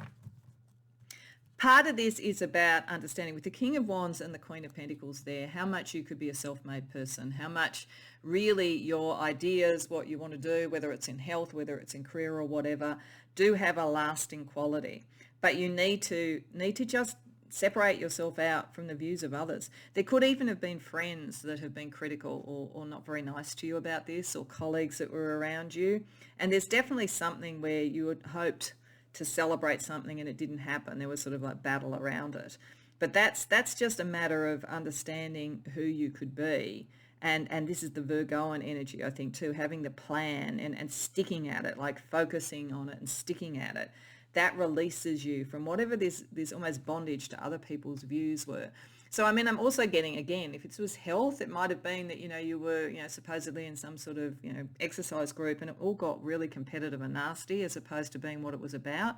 Part of this is about understanding with the King of Wands and the Queen of Pentacles there, how much you could be a self-made person, how much really your ideas, what you want to do, whether it's in health, whether it's in career or whatever, do have a lasting quality. But you need to just separate yourself out from the views of others. There could even have been friends that have been critical or not very nice to you about this, or colleagues that were around you. And there's definitely something where you had hoped to celebrate something and it didn't happen. There was sort of like battle around it. But that's just a matter of understanding who you could be. And this is the Virgoan energy, I think, too, having the plan and sticking at it, like focusing on it and sticking at it. That releases you from whatever this almost bondage to other people's views were. So, I mean, I'm also getting, again, if it was health, it might have been that, you were, supposedly in some sort of, exercise group and it all got really competitive and nasty as opposed to being what it was about.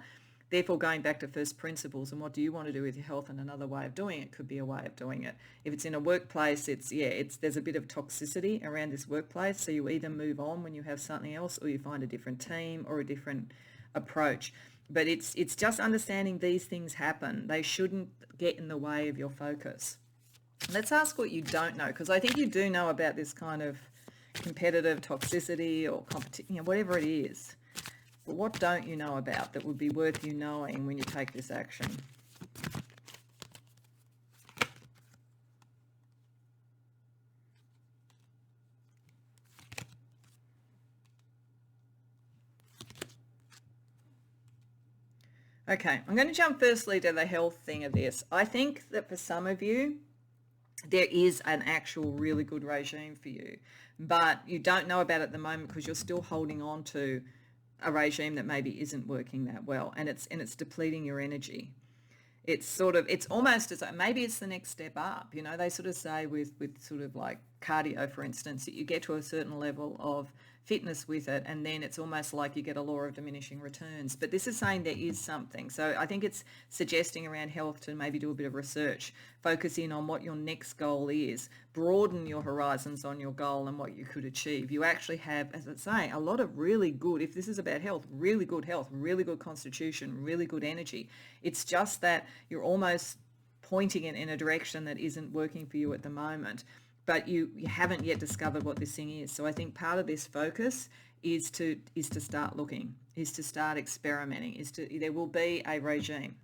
Therefore, going back to first principles and what do you want to do with your health, and another way of doing it could be a way of doing it. If it's in a workplace, there's a bit of toxicity around this workplace. So you either move on when you have something else, or you find a different team or a different approach. But it's just understanding these things happen. They shouldn't get in the way of your focus. Let's ask what you don't know, because I think you do know about this kind of competitive toxicity or competition, whatever it is. But what don't you know about that would be worth you knowing when you take this action? Okay, I'm going to jump firstly to the health thing of this. I think that for some of you, there is an actual really good regime for you, but you don't know about it at the moment because you're still holding on to a regime that maybe isn't working that well, and it's depleting your energy. It's almost as though maybe it's the next step up. They sort of say with sort of like cardio, for instance, that you get to a certain level of fitness with it, and then it's almost like you get a law of diminishing returns. But this is saying there is something. So I think it's suggesting around health to maybe do a bit of research, focus in on what your next goal is, broaden your horizons on your goal and what you could achieve. You actually have, as I say, a lot of really good, if this is about health, really good constitution, really good energy. It's just that you're almost pointing it in a direction that isn't working for you at the moment, but you haven't yet discovered what this thing is. So I think part of this focus is to start looking, is to start experimenting, there will be a regime.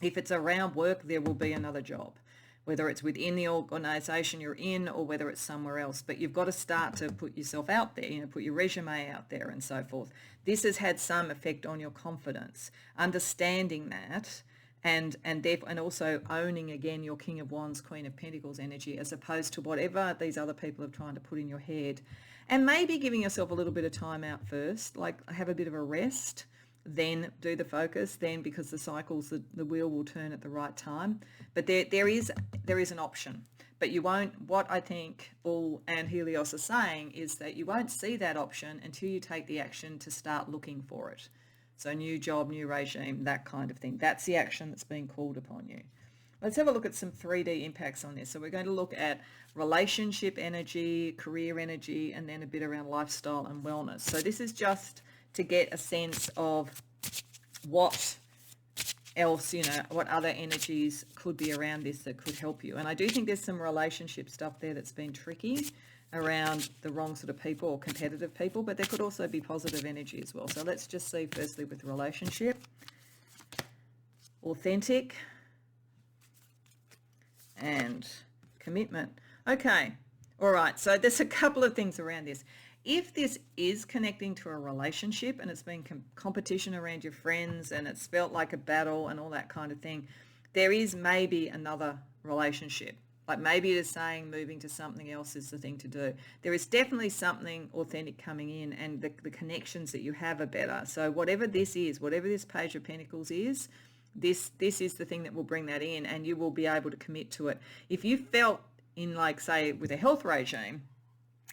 If it's around work, there will be another job, whether it's within the organisation you're in or whether it's somewhere else. But you've got to start to put yourself out there, put your resume out there and so forth. This has had some effect on your confidence, understanding that, and also owning again your King of Wands, Queen of Pentacles energy, as opposed to whatever these other people are trying to put in your head. And maybe giving yourself a little bit of time out first, like have a bit of a rest, then do the focus, then, because the cycles, the wheel will turn at the right time. But there is an option. But you won't, what I think Ul and Helios are saying is that you won't see that option until you take the action to start looking for it. So new job, new regime, that kind of thing. That's the action that's being called upon you. Let's have a look at some 3D impacts on this. So we're going to look at relationship energy, career energy, and then a bit around lifestyle and wellness. So this is just to get a sense of what else, what other energies could be around this that could help you. And I do think there's some relationship stuff there that's been tricky around the wrong sort of people or competitive people, but there could also be positive energy as well. So let's just see firstly with relationship, authentic, and commitment. Okay, all right, so there's a couple of things around this. If this is connecting to a relationship and it's been competition around your friends and it's felt like a battle and all that kind of thing, there is maybe another relationship Like maybe it is saying moving to something else is the thing to do. There is definitely something authentic coming in, and the connections that you have are better. So whatever this is, whatever this Page of Pentacles is, this is the thing that will bring that in, and you will be able to commit to it. If you felt in, like, say, with a health regime,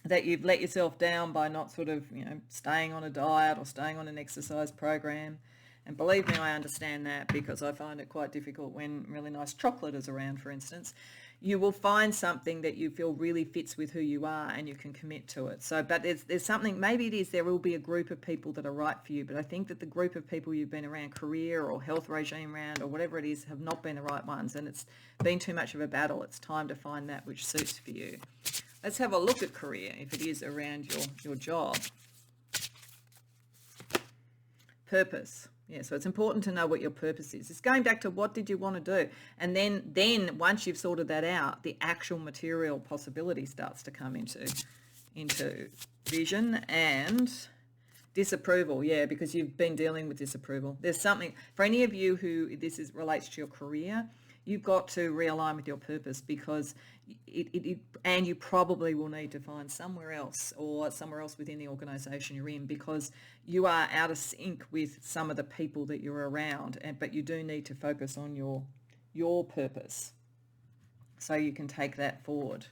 that you've let yourself down by not sort of, staying on a diet or staying on an exercise program, and believe me, I understand that, because I find it quite difficult when really nice chocolate is around, for instance. You will find something that you feel really fits with who you are, and you can commit to it. So, but there's something, maybe it is, there will be a group of people that are right for you, but I think that the group of people you've been around, career or health regime around or whatever it is, have not been the right ones, and it's been too much of a battle. It's time to find that which suits for you. Let's have a look at career, if it is around your job. Purpose. Yeah, so it's important to know what your purpose is. It's going back to what did you want to do? And then once you've sorted that out, the actual material possibility starts to come into vision. And disapproval, yeah, because you've been dealing with disapproval. There's something, for any of you who relates to your career, you've got to realign with your purpose, because and you probably will need to find somewhere else within the organisation you're in, because you are out of sync with some of the people that you're around, but you do need to focus on your purpose so you can take that forward.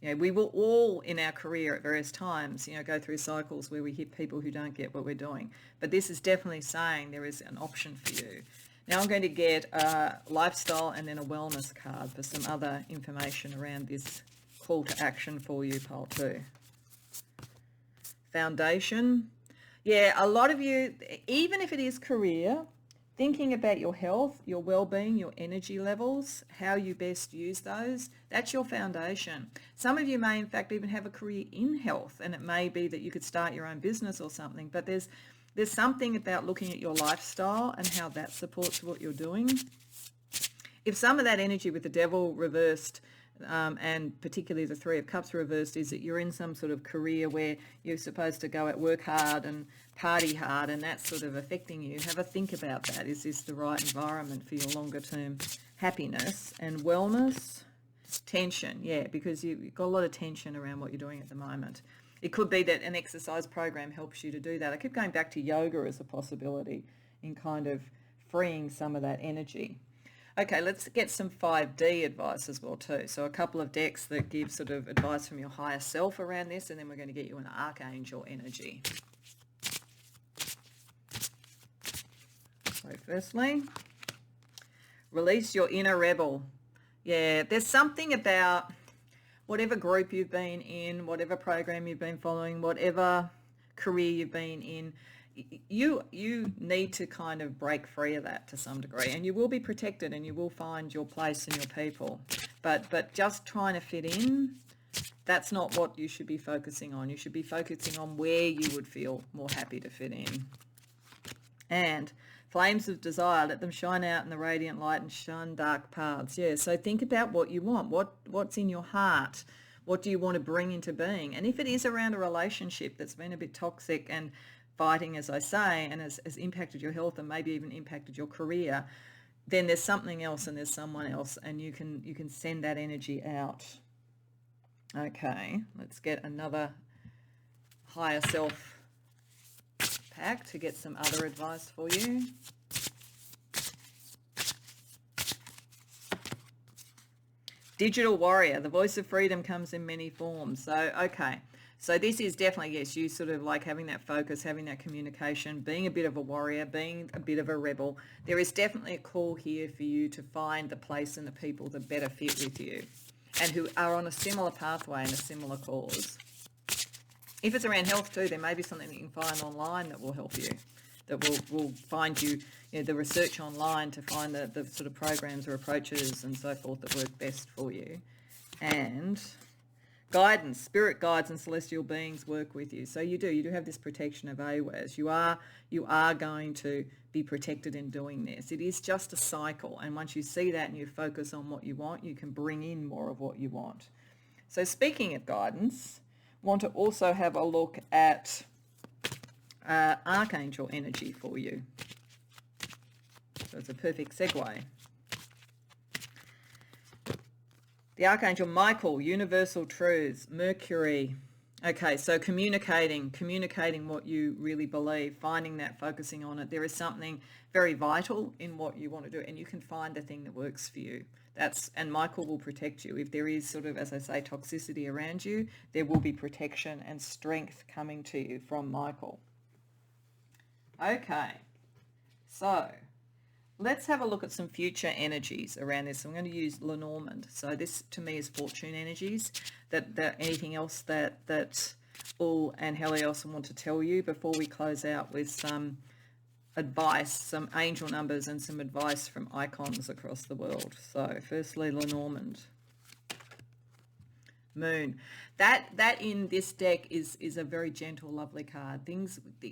We will all in our career at various times, go through cycles where we hit people who don't get what we're doing. But this is definitely saying there is an option for you. Now I'm going to get a lifestyle and then a wellness card for some other information around this call to action for you, pile 2. Foundation. Yeah, a lot of you, even if it is career, thinking about your health, your well-being, your energy levels, how you best use those, that's your foundation. Some of you may in fact even have a career in health, and it may be that you could start your own business or something, but there's something about looking at your lifestyle and how that supports what you're doing. If some of that energy with the Devil reversed, and particularly the Three of Cups reversed, is that you're in some sort of career where you're supposed to go at work hard and party hard, and that's sort of affecting you, have a think about that. Is this the right environment for your longer term happiness? And wellness, tension, yeah, because you've got a lot of tension around what you're doing at the moment. It could be that an exercise program helps you to do that. I keep going back to yoga as a possibility in kind of freeing some of that energy. Okay, let's get some 5D advice as well too. So a couple of decks that give sort of advice from your higher self around this, and then we're going to get you an archangel energy. So firstly, release your inner rebel. Yeah, there's something about whatever group you've been in, whatever program you've been following, whatever career you've been in, you need to kind of break free of that to some degree, and you will be protected and you will find your place and your people. But just trying to fit in, that's not what you should be focusing on. You should be focusing on where you would feel more happy to fit in. And flames of desire, let them shine out in the radiant light and shun dark paths. Yeah, so think about what you want. What's in your heart? What do you want to bring into being? And if it is around a relationship that's been a bit toxic and fighting, as I say, and has impacted your health and maybe even impacted your career, then there's something else and there's someone else, and you can send that energy out. Okay, let's get another higher self pack to get some other advice for you. Digital warrior, the voice of freedom comes in many forms. So, okay. So this is definitely, yes, you sort of like having that focus, having that communication, being a bit of a warrior, being a bit of a rebel. There is definitely a call here for you to find the place and the people that better fit with you and who are on a similar pathway and a similar cause. If it's around health too, there may be something that you can find online that will help you, that will find you, the research online to find the sort of programs or approaches and so forth that work best for you. And guidance, spirit guides and celestial beings work with you. So you do have this protection of AWAS. You are going to be protected in doing this. It is just a cycle, and once you see that and you focus on what you want, you can bring in more of what you want. So speaking of guidance, want to also have a look at archangel energy for you. So it's a perfect segue. The Archangel Michael, universal truths, Mercury. Okay, so communicating what you really believe, finding that, focusing on it. There is something very vital in what you want to do, and you can find the thing that works for you. And Michael will protect you. If there is sort of, as I say, toxicity around you, there will be protection and strength coming to you from Michael. Okay, so let's have a look at some future energies around this. I'm going to use Lenormand. So this to me is fortune energies. That anything else that Ul and Helios want to tell you before we close out with some advice, some angel numbers and some advice from icons across the world. So firstly, Lenormand. Moon. That in this deck is a very gentle, lovely card.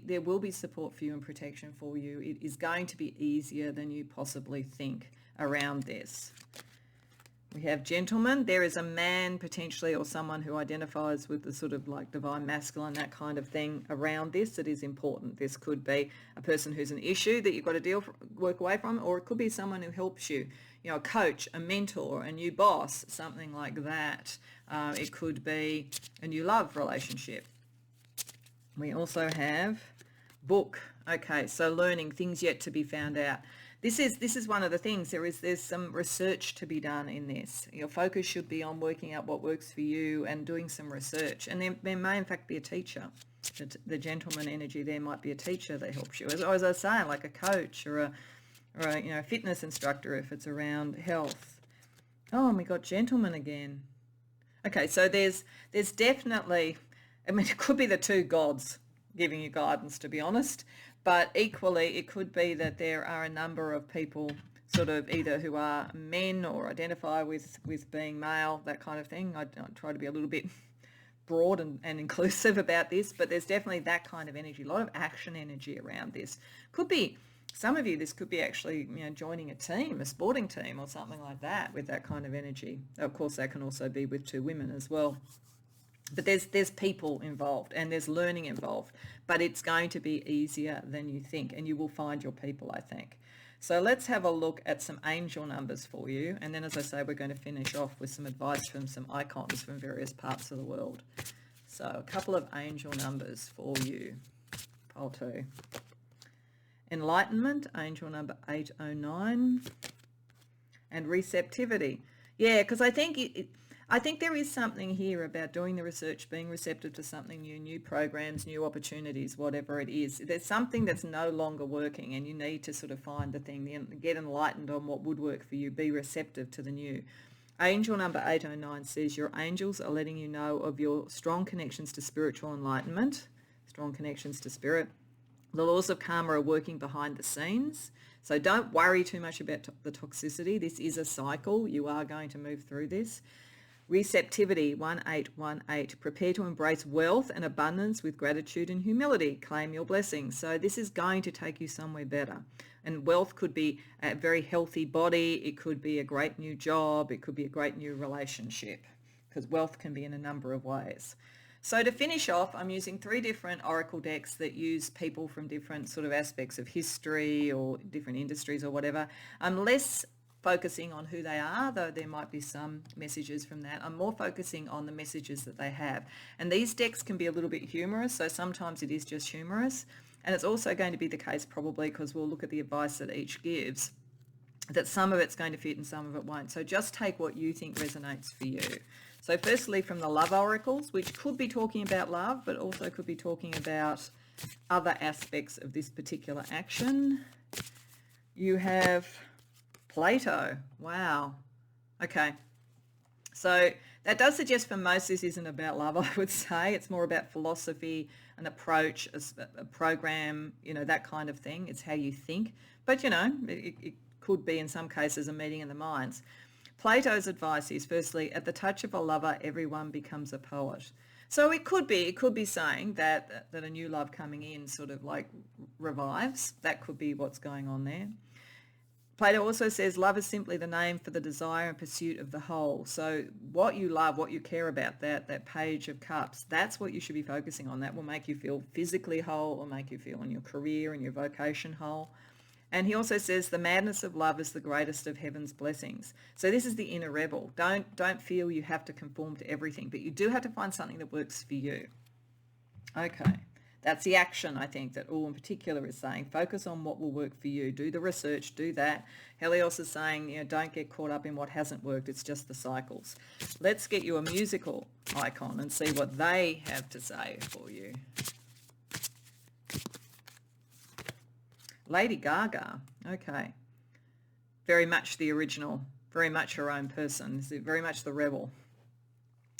There will be support for you and protection for you. It is going to be easier than you possibly think around this. We have gentleman. There is a man potentially, or someone who identifies with the sort of like divine masculine, that kind of thing around this that is important. This could be a person who's an issue that you've got to work away from, or it could be someone who helps you, you know, a coach, a mentor, a new boss, something like that. It could be a new love relationship. We also have book. Okay, so learning, things yet to be found out. This is one of the things. There's some research to be done in this. Your focus should be on working out what works for you and doing some research. And there may in fact be a teacher. The gentleman energy there might be a teacher that helps you. As I was saying, like a coach or a fitness instructor if it's around health. Oh, and we got gentleman again. Okay, so there's definitely, I mean, it could be the two gods giving you guidance, to be honest, but equally it could be that there are a number of people sort of either who are men or identify with being male, that kind of thing. I try to be a little bit broad and inclusive about this, but there's definitely that kind of energy, a lot of action energy around this. Could be, some of you, this could be actually, you know, joining a team, a sporting team or something like that with that kind of energy. Of course, that can also be with two women as well. But there's people involved and there's learning involved, but it's going to be easier than you think, and you will find your people, I think. So let's have a look at some angel numbers for you. And then, as I say, we're going to finish off with some advice from some icons from various parts of the world. So a couple of angel numbers for you. Pile 2. Enlightenment, angel number 809. And receptivity. Yeah, because I think there is something here about doing the research, being receptive to something new programs, new opportunities, whatever it is. There's something that's no longer working and you need to sort of find the thing, get enlightened on what would work for you, be receptive to the new. Angel number 809 says your angels are letting you know of your strong connections to spiritual enlightenment, strong connections to spirit. The laws of karma are working behind the scenes. So don't worry too much about the toxicity. This is a cycle. You are going to move through this. Receptivity, 1818. Prepare to embrace wealth and abundance with gratitude and humility. Claim your blessings. So this is going to take you somewhere better. And wealth could be a very healthy body. It could be a great new job. It could be a great new relationship, because wealth can be in a number of ways. So to finish off, I'm using 3 different oracle decks that use people from different sort of aspects of history or different industries or whatever. I'm less focusing on who they are, though there might be some messages from that. I'm more focusing on the messages that they have. And these decks can be a little bit humorous, so sometimes it is just humorous. And it's also going to be the case probably, because we'll look at the advice that each gives, that some of it's going to fit and some of it won't. So just take what you think resonates for you. So firstly, from the love oracles, which could be talking about love, but also could be talking about other aspects of this particular action. You have Plato. Wow. Okay. So that does suggest for most this isn't about love, I would say. It's more about philosophy, an approach, a program, that kind of thing. It's how you think. But, it could be in some cases a meeting in the minds. Plato's advice is, firstly, at the touch of a lover, everyone becomes a poet. So it could be saying that a new love coming in sort of like revives. That could be what's going on there. Plato also says love is simply the name for the desire and pursuit of the whole. So what you love, what you care about, that page of cups, that's what you should be focusing on. That will make you feel physically whole, or make you feel in your career and your vocation whole. And he also says the madness of love is the greatest of heaven's blessings. So this is the inner rebel. Don't feel you have to conform to everything, but you do have to find something that works for you. Okay. That's the action, I think, that all in particular is saying. Focus on what will work for you. Do the research, do that. Helios is saying, don't get caught up in what hasn't worked. It's just the cycles. Let's get you a musical icon and see what they have to say for you. Lady Gaga. Okay. Very much the original, very much her own person. Very much the rebel.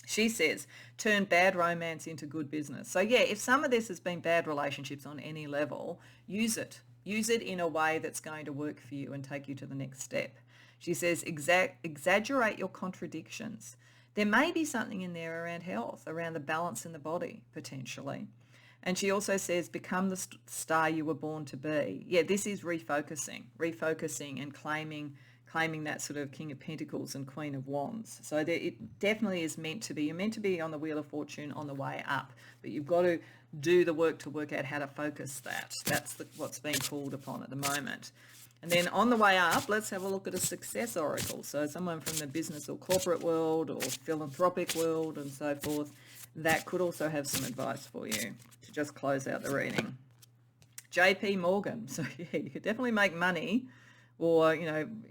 She says, turn bad romance into good business. So yeah, if some of this has been bad relationships on any level, use it. Use it in a way that's going to work for you and take you to the next step. She says, exaggerate your contradictions. There may be something in there around health, around the balance in the body, potentially. And she also says, become the star you were born to be. Yeah, this is refocusing and claiming that sort of King of Pentacles and Queen of Wands. So it definitely is meant to be. You're meant to be on the Wheel of Fortune on the way up, but you've got to do the work to work out how to focus that. That's what's being called upon at the moment. And then on the way up, let's have a look at a success oracle. So someone from the business or corporate world or philanthropic world and so forth, that could also have some advice for you to just close out the reading. JP Morgan. So yeah, you could definitely make money or,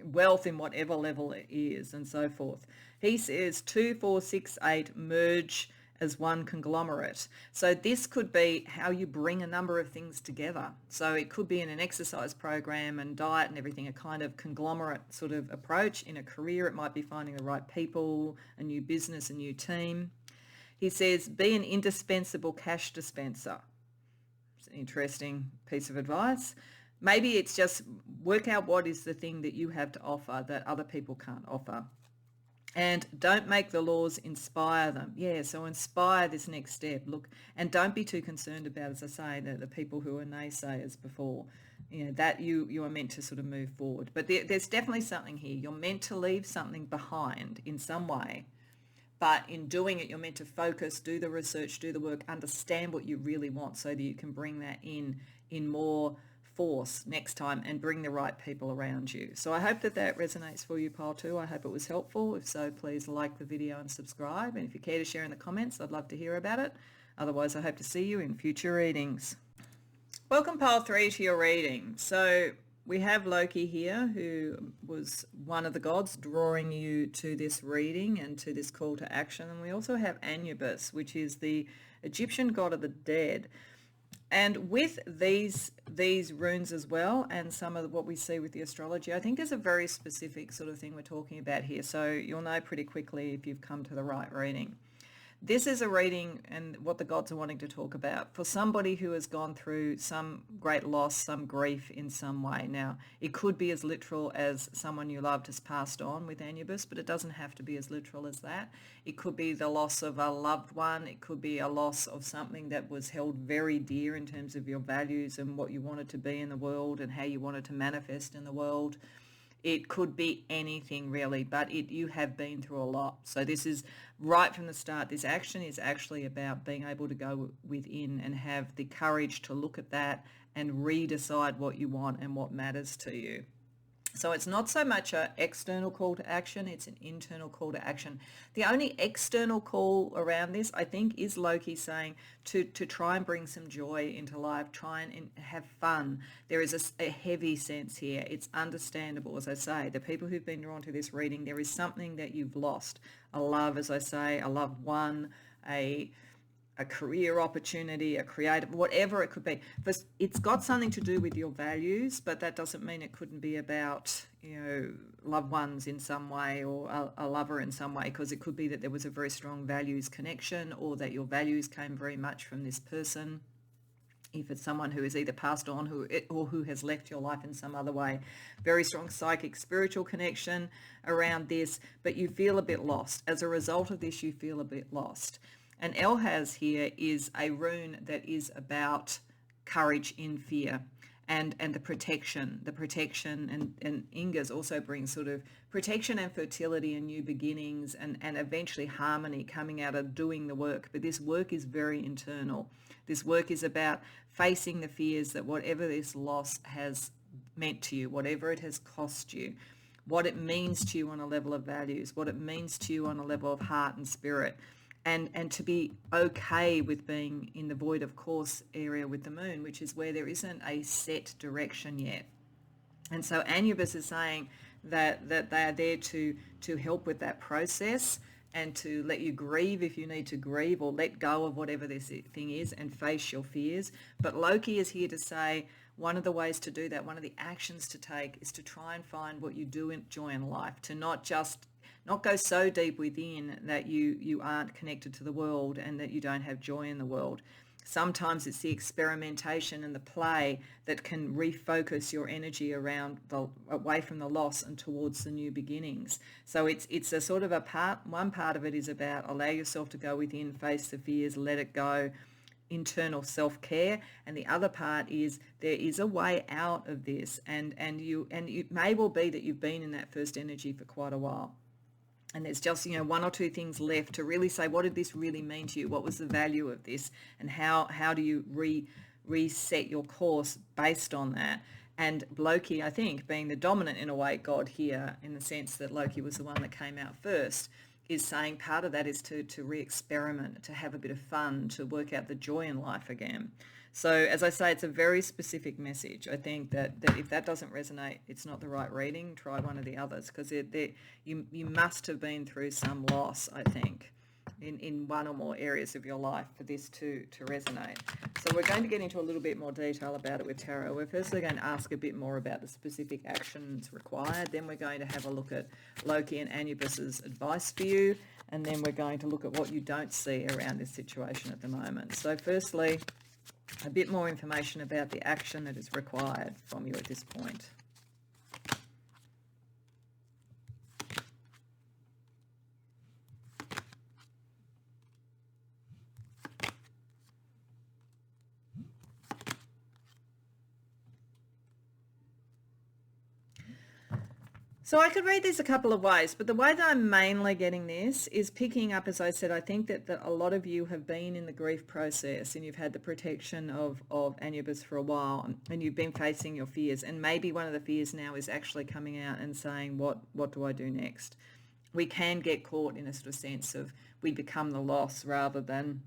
wealth in whatever level it is and so forth. He says 2, 4, 6, 8 merge as one conglomerate. So this could be how you bring a number of things together. So it could be in an exercise program and diet and everything, a kind of conglomerate sort of approach. In a career, it might be finding the right people, a new business, a new team. He says, be an indispensable cash dispenser. It's an interesting piece of advice. Maybe it's just work out what is the thing that you have to offer that other people can't offer. And don't make the laws, inspire them. Yeah, so inspire this next step. Look, and don't be too concerned about, as I say, the people who are naysayers before. That you are meant to sort of move forward. But there's definitely something here. You're meant to leave something behind in some way. But in doing it, you're meant to focus, do the research, do the work, understand what you really want so that you can bring that in more force next time and bring the right people around you. So I hope that resonates for you, pile 2. I hope it was helpful. If so, please like the video and subscribe. And if you care to share in the comments, I'd love to hear about it. Otherwise, I hope to see you in future readings. Welcome, pile 3, to your reading. So we have Loki here, who was one of the gods drawing you to this reading and to this call to action. And we also have Anubis, which is the Egyptian god of the dead. And with these runes as well, and some of what we see with the astrology, I think there's a very specific sort of thing we're talking about here. So you'll know pretty quickly if you've come to the right reading. This is a reading and what the gods are wanting to talk about for somebody who has gone through some great loss, some grief in some way. Now, it could be as literal as someone you loved has passed on with Anubis, but it doesn't have to be as literal as that. It could be the loss of a loved one. It could be a loss of something that was held very dear in terms of your values and what you wanted to be in the world and how you wanted to manifest in the world. It could be anything really, but you have been through a lot. So this is right from the start. This action is actually about being able to go within and have the courage to look at that and redecide what you want and what matters to you. So it's not so much an external call to action, it's an internal call to action. The only external call around this, I think, is Loki saying to try and bring some joy into life, try and have fun. There is a heavy sense here. It's understandable, as I say. The people who've been drawn to this reading, there is something that you've lost. A love, as I say, a loved one, a career opportunity, a creative, whatever it could be. But it's got something to do with your values, but that doesn't mean it couldn't be about, loved ones in some way or a lover in some way, because it could be that there was a very strong values connection or that your values came very much from this person. If it's someone who has either passed on or who has left your life in some other way. Very strong psychic, spiritual connection around this, but you feel a bit lost. As a result of this, you feel a bit lost. And Elhaz here is a rune that is about courage in fear and the protection. And Ingas also brings sort of protection and fertility and new beginnings and eventually harmony coming out of doing the work. But this work is very internal. This work is about facing the fears that whatever this loss has meant to you, whatever it has cost you, what it means to you on a level of values, what it means to you on a level of heart and spirit, and to be okay with being in the void of course area with the moon, which is where there isn't a set direction yet. And so Anubis is saying that they are there to help with that process and to let you grieve if you need to grieve, or let go of whatever this thing is and face your fears. But Loki is here to say one of the ways to do that, one of the actions to take, is to try and find what you do enjoy in life, to not go so deep within that you aren't connected to the world and that you don't have joy in the world. Sometimes it's the experimentation and the play that can refocus your energy away from the loss and towards the new beginnings. So it's a sort of one part of it is about allow yourself to go within, face the fears, let it go, internal self-care, and the other part is there is a way out of this, and it may well be that you've been in that first energy for quite a while. And there's just, one or two things left to really say, what did this really mean to you? What was the value of this? And how do you reset your course based on that? And Loki, I think, being the dominant, in a way, god here, in the sense that Loki was the one that came out first, is saying part of that is to re-experiment, to have a bit of fun, to work out the joy in life again. So as I say, it's a very specific message. I think that if that doesn't resonate, it's not the right reading. Try one of the others, because you must have been through some loss, I think, in one or more areas of your life for this to resonate. So we're going to get into a little bit more detail about it with tarot. We're firstly going to ask a bit more about the specific actions required. Then we're going to have a look at Loki and Anubis's advice for you. And then we're going to look at what you don't see around this situation at the moment. So firstly, a bit more information about the action that is required from you at this point. So I could read this a couple of ways, but the way that I'm mainly getting this is picking up, as I said, I think that a lot of you have been in the grief process and you've had the protection of Anubis for a while, and you've been facing your fears, and maybe one of the fears now is actually coming out and saying, what do I do next? We can get caught in a sort of sense of we become the loss rather than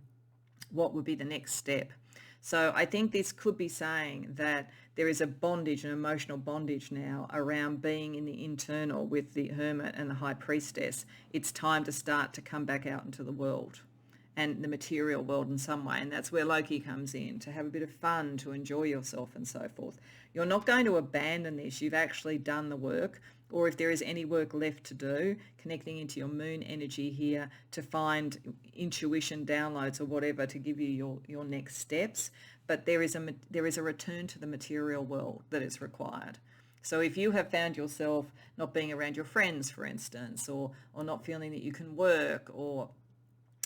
what would be the next step. So I think this could be saying that there is a bondage, an emotional bondage now around being in the internal with the hermit and the high priestess. It's time to start to come back out into the world and the material world in some way. And that's where Loki comes in, to have a bit of fun, to enjoy yourself and so forth. You're not going to abandon this. You've actually done the work. Or if there is any work left to do, connecting into your moon energy here to find intuition downloads or whatever to give you your next steps. But there is a return to the material world that is required. So if you have found yourself not being around your friends, for instance, or not feeling that you can work, or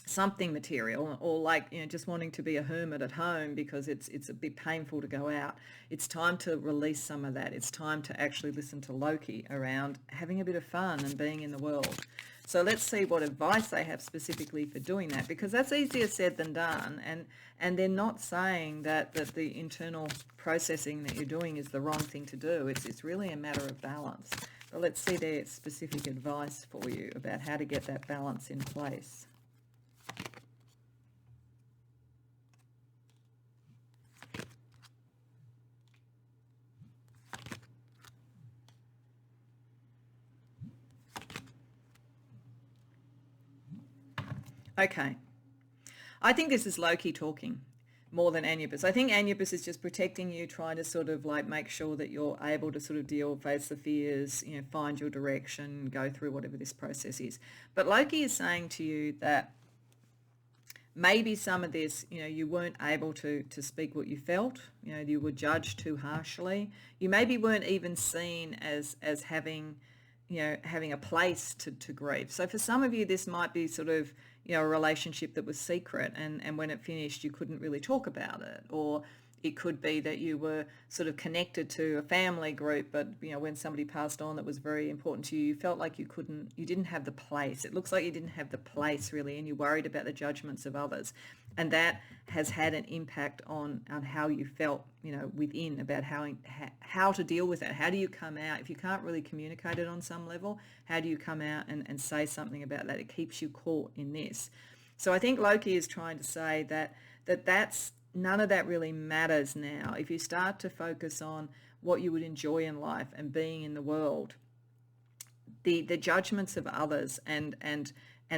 something material, or just wanting to be a hermit at home because it's a bit painful to go out, it's time to release some of that. It's time to actually listen to Loki around having a bit of fun and being in the world. So let's see what advice they have specifically for doing that, because that's easier said than done, and they're not saying that the internal processing that you're doing is the wrong thing to do. It's really a matter of balance. But let's see their specific advice for you about how to get that balance in place. Okay, I think this is Loki talking more than Anubis. I think Anubis is just protecting you, trying to sort of make sure that you're able to sort of face the fears, find your direction, go through whatever this process is. But Loki is saying to you that maybe some of this, you weren't able to speak what you felt, you were judged too harshly. You maybe weren't even seen as having a place to grieve. So for some of you, this might be sort of, a relationship that was secret, and when it finished, you couldn't really talk about it. Or It could be that you were sort of connected to a family group, but when somebody passed on that was very important to you, you felt like you didn't have the place. It looks like you didn't have the place really, and you're worried about the judgments of others. And that has had an impact on how you felt, within, about how to deal with it. How do you come out? If you can't really communicate it on some level, how do you come out and say something about that? It keeps you caught in this. So I think Loki is trying to say that's none of that really matters now. If you start to focus on what you would enjoy in life and being in the world, the judgments of others and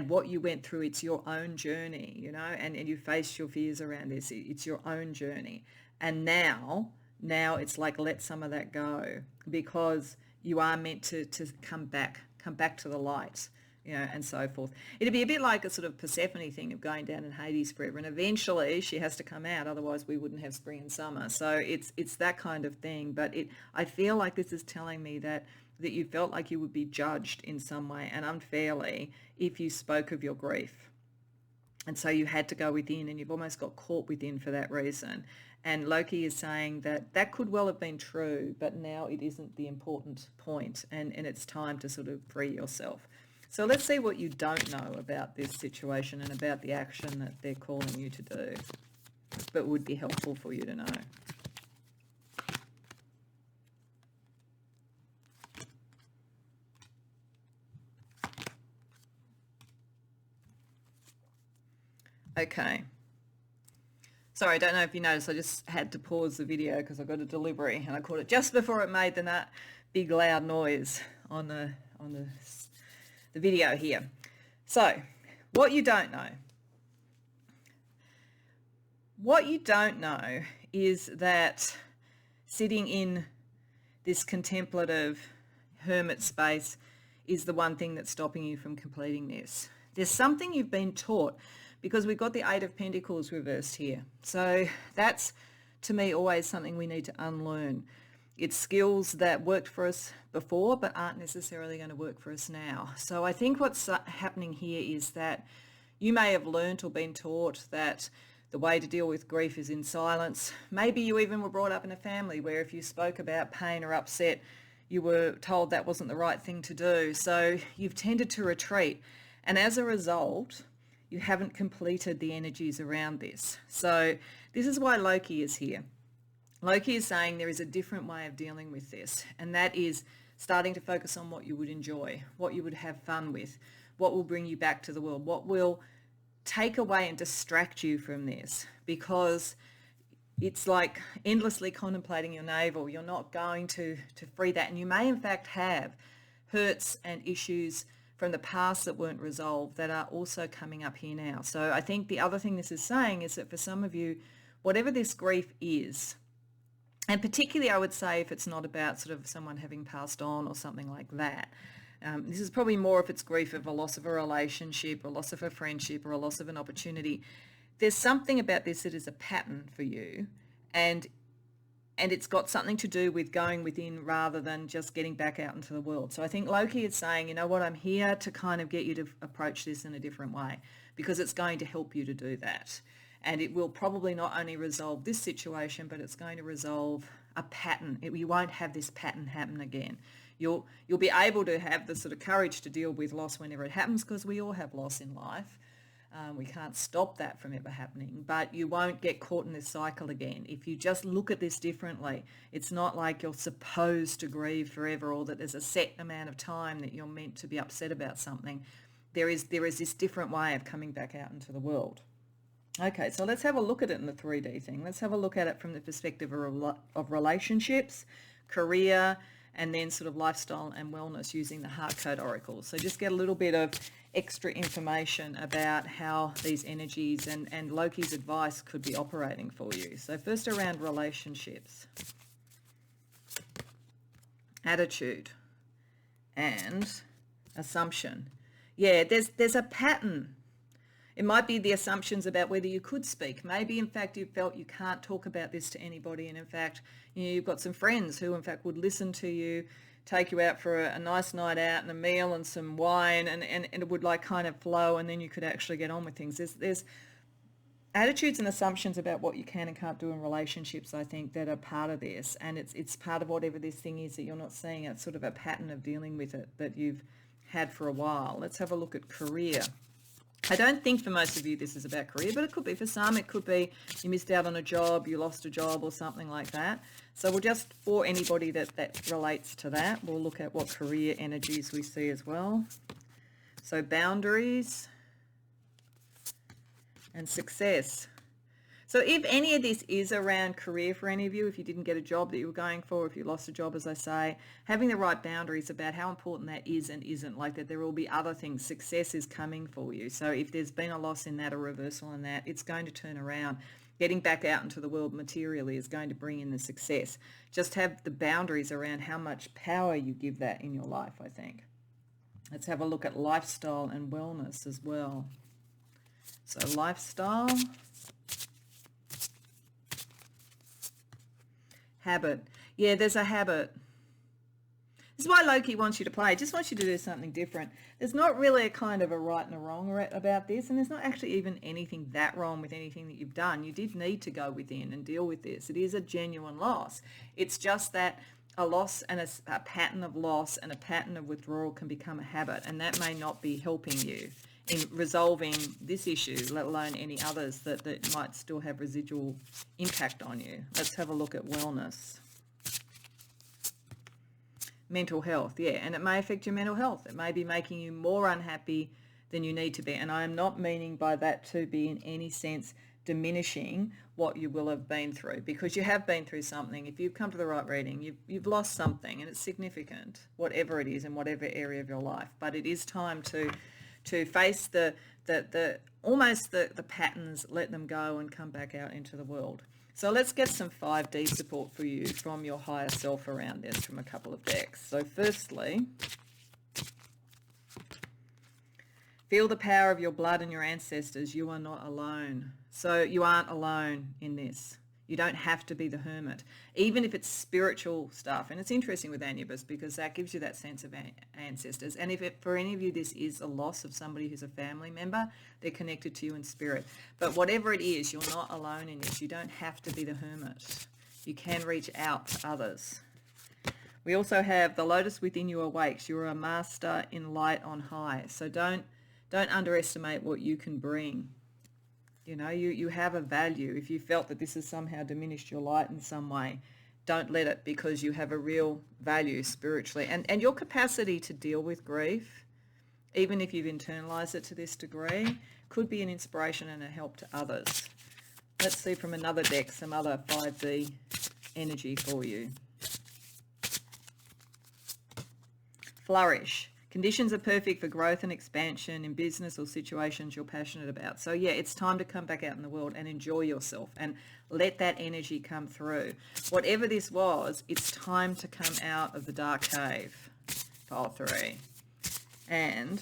what you went through, it's your own journey, and you faced your fears around this. It's your own journey. And now it's like, let some of that go, because you are meant to come back to the light, and so forth. It'd be a bit like a sort of Persephone thing of going down in Hades forever, and eventually she has to come out, otherwise we wouldn't have spring and summer. So it's that kind of thing. But I feel like this is telling me that you felt like you would be judged in some way and unfairly if you spoke of your grief. And so you had to go within, and you've almost got caught within for that reason. And Loki is saying that could well have been true, but now it isn't the important point, and it's time to sort of free yourself. So let's see what you don't know about this situation and about the action that they're calling you to do, but would be helpful for you to know. Okay. Sorry, I don't know if you noticed, I just had to pause the video because I got a delivery and I caught it just before it made the big loud noise on the video here. So, what you don't know. What you don't know is that sitting in this contemplative hermit space is the one thing that's stopping you from completing this. There's something you've been taught, because we've got the Eight of Pentacles reversed here. So that's, to me, always something we need to unlearn. It's skills that worked for us before but aren't necessarily going to work for us now. So I think what's happening here is that you may have learnt or been taught that the way to deal with grief is in silence. Maybe you even were brought up in a family where if you spoke about pain or upset, you were told that wasn't the right thing to do. So you've tended to retreat. And as a result, you haven't completed the energies around this. So this is why Loki is here. Loki is saying there is a different way of dealing with this, and that is starting to focus on what you would enjoy, what you would have fun with, what will bring you back to the world, what will take away and distract you from this, because it's like endlessly contemplating your navel. You're not going to free that, and you may in fact have hurts and issues from the past that weren't resolved that are also coming up here now. So I think the other thing this is saying is that for some of you, whatever this grief is, and particularly I would say if it's not about sort of someone having passed on or something like that, this is probably more if it's grief of a loss of a relationship or loss of a friendship or a loss of an opportunity. There's something about this that is a pattern for you, and it's got something to do with going within rather than just getting back out into the world. So I think Loki is saying, you know what, I'm here to kind of get you to approach this in a different way, because it's going to help you to do that. And it will probably not only resolve this situation, but it's going to resolve a pattern. You won't have this pattern happen again. You'll be able to have the sort of courage to deal with loss whenever it happens, because we all have loss in life. We can't stop that from ever happening, but you won't get caught in this cycle again. If you just look at this differently, it's not like you're supposed to grieve forever, or that there's a set amount of time that you're meant to be upset about something. There is this different way of coming back out into the world. Okay, so let's have a look at it in the 3D thing. Let's have a look at it from the perspective of relationships, career, and then sort of lifestyle and wellness using the Heart Code Oracle. So just get a little bit of extra information about how these energies and Loki's advice could be operating for you. So first around relationships, attitude, and assumption. Yeah, there's a pattern. It might be the assumptions about whether you could speak. Maybe, in fact, you felt you can't talk about this to anybody, and in fact, you've got some friends who, in fact, would listen to you, take you out for a nice night out and a meal and some wine, and it would like kind of flow, and then you could actually get on with things. attitudes and assumptions about what you can and can't do in relationships, I think, that are part of this. And it's part of whatever this thing is that you're not seeing. It's sort of a pattern of dealing with it that you've had for a while. Let's have a look at career. I don't think for most of you this is about career, but it could be for some. It could be you missed out on a job, you lost a job or something like that. So we'll just, for anybody that relates to that, we'll look at what career energies we see as well. So boundaries and success. So if any of this is around career for any of you, if you didn't get a job that you were going for, if you lost a job, as I say, having the right boundaries about how important that is and isn't, like that there will be other things. Success is coming for you. So if there's been a loss in that, a reversal in that, it's going to turn around. Getting back out into the world materially is going to bring in the success. Just have the boundaries around how much power you give that in your life, I think. Let's have a look at lifestyle and wellness as well. So lifestyle. Habit. Yeah, there's a habit. This is why Loki wants you to play. He just wants you to do something different. There's not really a kind of a right and a wrong about this, and there's not actually even anything that wrong with anything that you've done. You did need to go within and deal with this. It is a genuine loss. It's just that a loss and a pattern of loss and a pattern of withdrawal can become a habit, and that may not be helping you in resolving this issue, let alone any others that might still have residual impact on you. Let's have a look at wellness. Mental health, yeah, and it may affect your mental health. It may be making you more unhappy than you need to be, and I am not meaning by that to be in any sense diminishing what you will have been through, because you have been through something. If you've come to the right reading, you've lost something, and it's significant, whatever it is in whatever area of your life. But it is time to face the patterns, let them go and come back out into the world. So let's get some 5D support for you from your higher self around this from a couple of decks. So firstly, feel the power of your blood and your ancestors. You are not alone. So you aren't alone in this. You don't have to be the hermit, even if it's spiritual stuff. And it's interesting with Anubis because that gives you that sense of ancestors. And if for any of you this is a loss of somebody who's a family member, they're connected to you in spirit. But whatever it is, you're not alone in this. You don't have to be the hermit. You can reach out to others. We also have the lotus within you awakes. You're a master in light on high. So don't underestimate what you can bring. You know, you have a value. If you felt that this has somehow diminished your light in some way, don't let it, because you have a real value spiritually. And your capacity to deal with grief, even if you've internalized it to this degree, could be an inspiration and a help to others. Let's see from another deck some other 5D energy for you. Flourish. Conditions are perfect for growth and expansion in business or situations you're passionate about. So yeah, it's time to come back out in the world and enjoy yourself and let that energy come through. Whatever this was, it's time to come out of the dark cave. Pile 3. And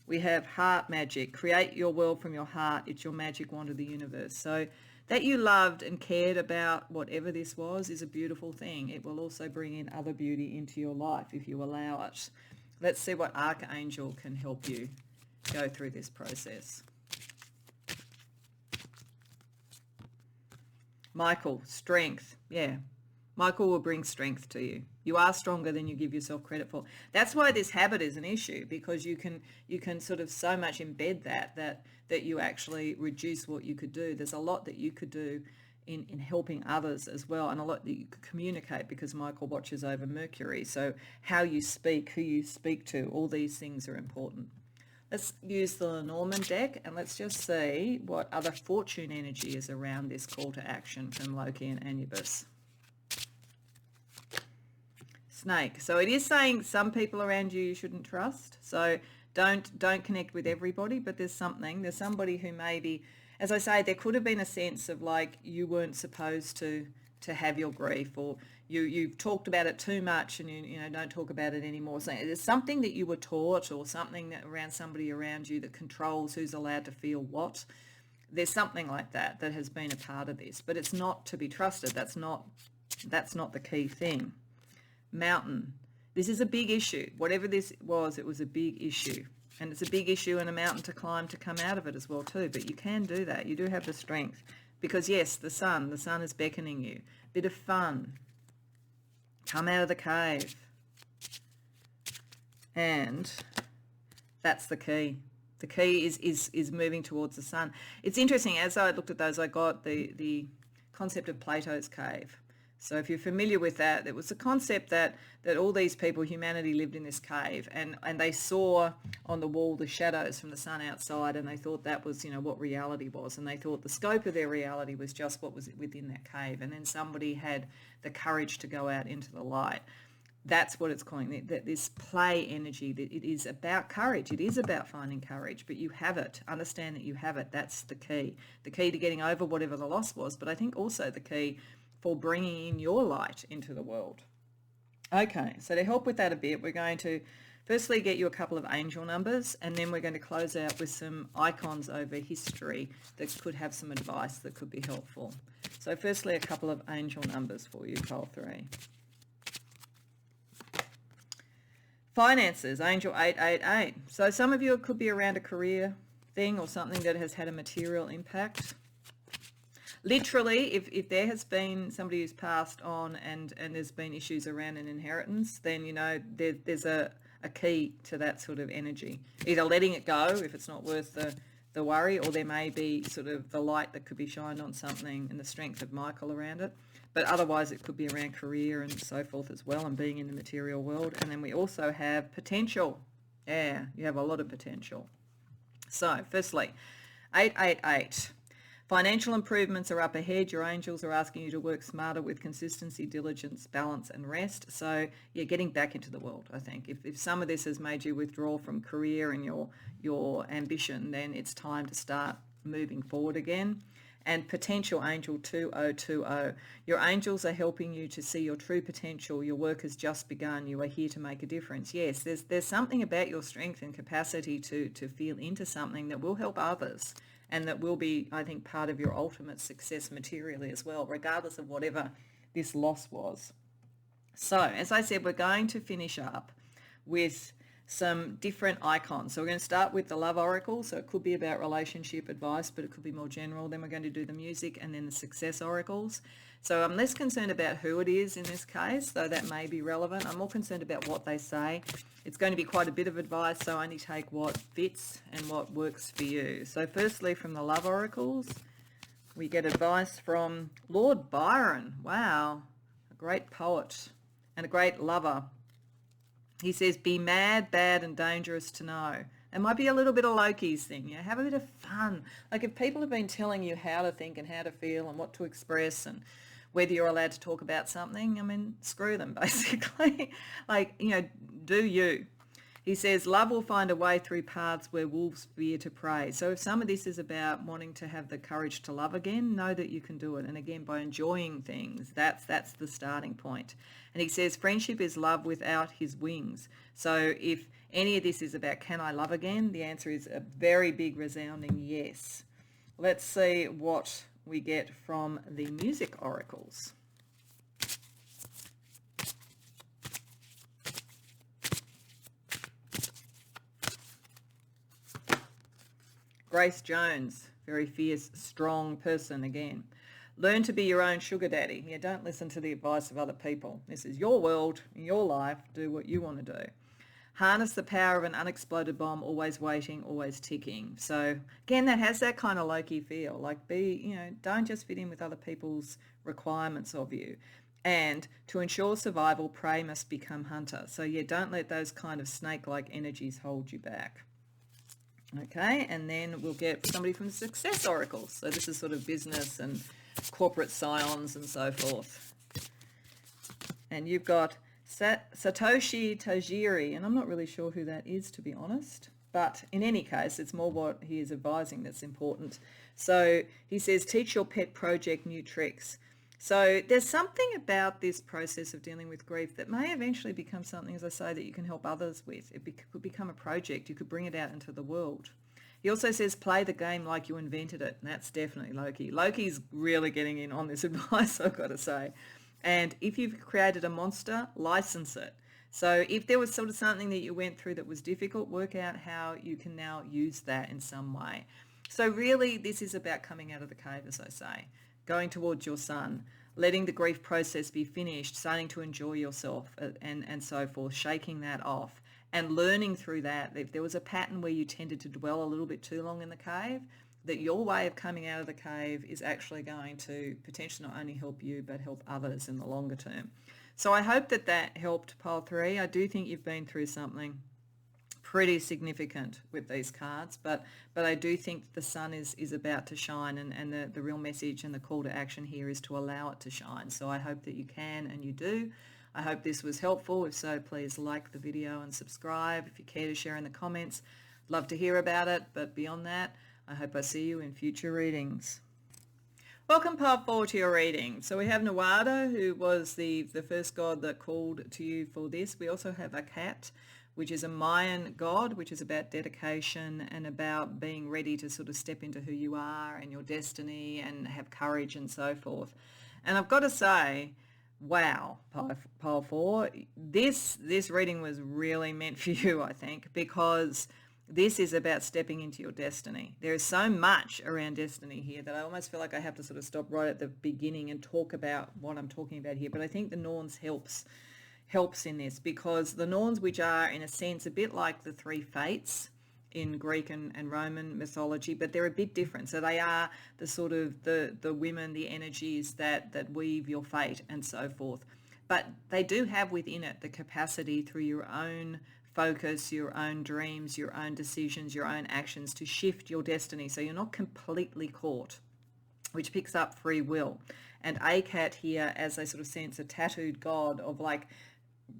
we have heart magic. Create your world from your heart. It's your magic wand of the universe. So that you loved and cared about whatever this was is a beautiful thing. It will also bring in other beauty into your life if you allow it. Let's see what archangel can help you go through this process. Michael, strength. Yeah, Michael will bring strength to you. You are stronger than you give yourself credit for. That's why this habit is an issue, because you can sort of so much embed that you actually reduce what you could do. There's a lot that you could do in helping others as well, and a lot that you could communicate, because Michael watches over Mercury. So how you speak, who you speak to, all these things are important. Let's use the Lenormand deck and let's just see what other fortune energy is around this call to action from Loki and Anubis. Snake. So it is saying some people around you shouldn't trust. So don't connect with everybody, but there's somebody who maybe, as I say, there could have been a sense of like you weren't supposed to have your grief, or you've talked about it too much and you don't talk about it anymore. So there's something that you were taught, or something that around somebody around you that controls who's allowed to feel what. There's something like that has been a part of this, but it's not to be trusted. That's not the key thing. Mountain. This is a big issue. Whatever this was, it was a big issue. And it's a big issue and a mountain to climb to come out of it as well too. But you can do that. You do have the strength. Because yes, the sun is beckoning you. Bit of fun. Come out of the cave. And that's the key. The key is moving towards the sun. It's interesting, as I looked at those, I got the concept of Plato's cave. So if you're familiar with that, it was a concept that all these people, humanity, lived in this cave, and they saw on the wall the shadows from the sun outside, and they thought that was, what reality was, and they thought the scope of their reality was just what was within that cave, and then somebody had the courage to go out into the light. That's what it's calling, that this play energy, that it is about courage. It is about finding courage, but you have it. Understand that you have it. That's the key. The key to getting over whatever the loss was, but I think also the key for bringing in your light into the world. Okay, so to help with that a bit, we're going to firstly get you a couple of angel numbers, and then we're going to close out with some icons over history that could have some advice that could be helpful. So firstly, a couple of angel numbers for you, pile 3. Finances, angel 888. So some of you, it could be around a career thing or something that has had a material impact. Literally, if there has been somebody who's passed on and there's been issues around an inheritance, then, there's a key to that sort of energy. Either letting it go if it's not worth the worry, or there may be sort of the light that could be shined on something and the strength of Michael around it. But otherwise, it could be around career and so forth as well, and being in the material world. And then we also have potential. Yeah, you have a lot of potential. So, firstly, 888. Financial improvements are up ahead. Your angels are asking you to work smarter with consistency, diligence, balance, and rest. So, yeah, getting back into the world, I think. If some of this has made you withdraw from career and your ambition, then it's time to start moving forward again. And potential angel 2020. Your angels are helping you to see your true potential. Your work has just begun. You are here to make a difference. Yes, there's something about your strength and capacity to feel into something that will help others, and that will be, I think, part of your ultimate success materially as well, regardless of whatever this loss was. So, as I said, we're going to finish up with some different icons. So we're going to start with the love oracle. So it could be about relationship advice, but it could be more general. Then we're going to do the music and then the success oracles. So I'm less concerned about who it is in this case, though that may be relevant. I'm more concerned about what they say. It's going to be quite a bit of advice, so only take what fits and what works for you. So firstly, from the love oracles, we get advice from Lord Byron. Wow, a great poet and a great lover. He says, be mad, bad, and dangerous to know. It might be a little bit of Loki's thing. Have a bit of fun. Like if people have been telling you how to think and how to feel and what to express and whether you're allowed to talk about something, screw them, basically. Do you. He says, love will find a way through paths where wolves fear to prey. So if some of this is about wanting to have the courage to love again, know that you can do it. And again, by enjoying things, that's the starting point. And he says, friendship is love without his wings. So if any of this is about, can I love again? The answer is a very big resounding yes. Let's see what we get from the music oracles. Grace Jones, very fierce, strong person again. Learn to be your own sugar daddy. Don't listen to the advice of other people. This is your world, your life. Do what you want to do. Harness the power of an unexploded bomb, always waiting, always ticking. So again, that has that kind of Loki feel. Like don't just fit in with other people's requirements of you. And to ensure survival, prey must become hunter. So don't let those kind of snake-like energies hold you back. Okay, and then we'll get somebody from the success oracles. So this is sort of business and corporate scions and so forth. And you've got Satoshi Tajiri, and I'm not really sure who that is, to be honest. But in any case, it's more what he is advising that's important. So he says, teach your pet project new tricks. So there's something about this process of dealing with grief that may eventually become something, as I say, that you can help others with. It could become a project. You could bring it out into the world. He also says, play the game like you invented it. And that's definitely Loki. Loki's really getting in on this advice, I've got to say. And if you've created a monster, license it. So if there was sort of something that you went through that was difficult, work out how you can now use that in some way. So really, this is about coming out of the cave, as I say, going towards your sun, letting the grief process be finished, starting to enjoy yourself and so forth, shaking that off and learning through that. If there was a pattern where you tended to dwell a little bit too long in the cave, that your way of coming out of the cave is actually going to potentially not only help you, but help others in the longer term. So I hope that that helped, pile 3. I do think you've been through something pretty significant with these cards, but I do think the sun is about to shine, and the real message and the call to action here is to allow it to shine. So I hope that you can and you do. I hope this was helpful. If so, please like the video and subscribe. If you care to share in the comments, love to hear about it. But beyond that, I hope I see you in future readings. Welcome, part 4, to your reading. So we have Nawada, who was the first god that called to you for this. We also have a cat, which is a Mayan god, which is about dedication and about being ready to sort of step into who you are and your destiny and have courage and so forth. And I've got to say, wow, pile 4, this reading was really meant for you, I think, because this is about stepping into your destiny. There is so much around destiny here that I almost feel like I have to sort of stop right at the beginning and talk about what I'm talking about here. But I think the Norse helps in this, because the Norns, which are in a sense a bit like the 3 fates in Greek and Roman mythology, but they're a bit different. So they are the sort of the women, the energies that weave your fate and so forth. But they do have within it the capacity, through your own focus, your own dreams, your own decisions, your own actions, to shift your destiny. So you're not completely caught, which picks up free will. And Akat here, as I sort of sense, a tattooed god of like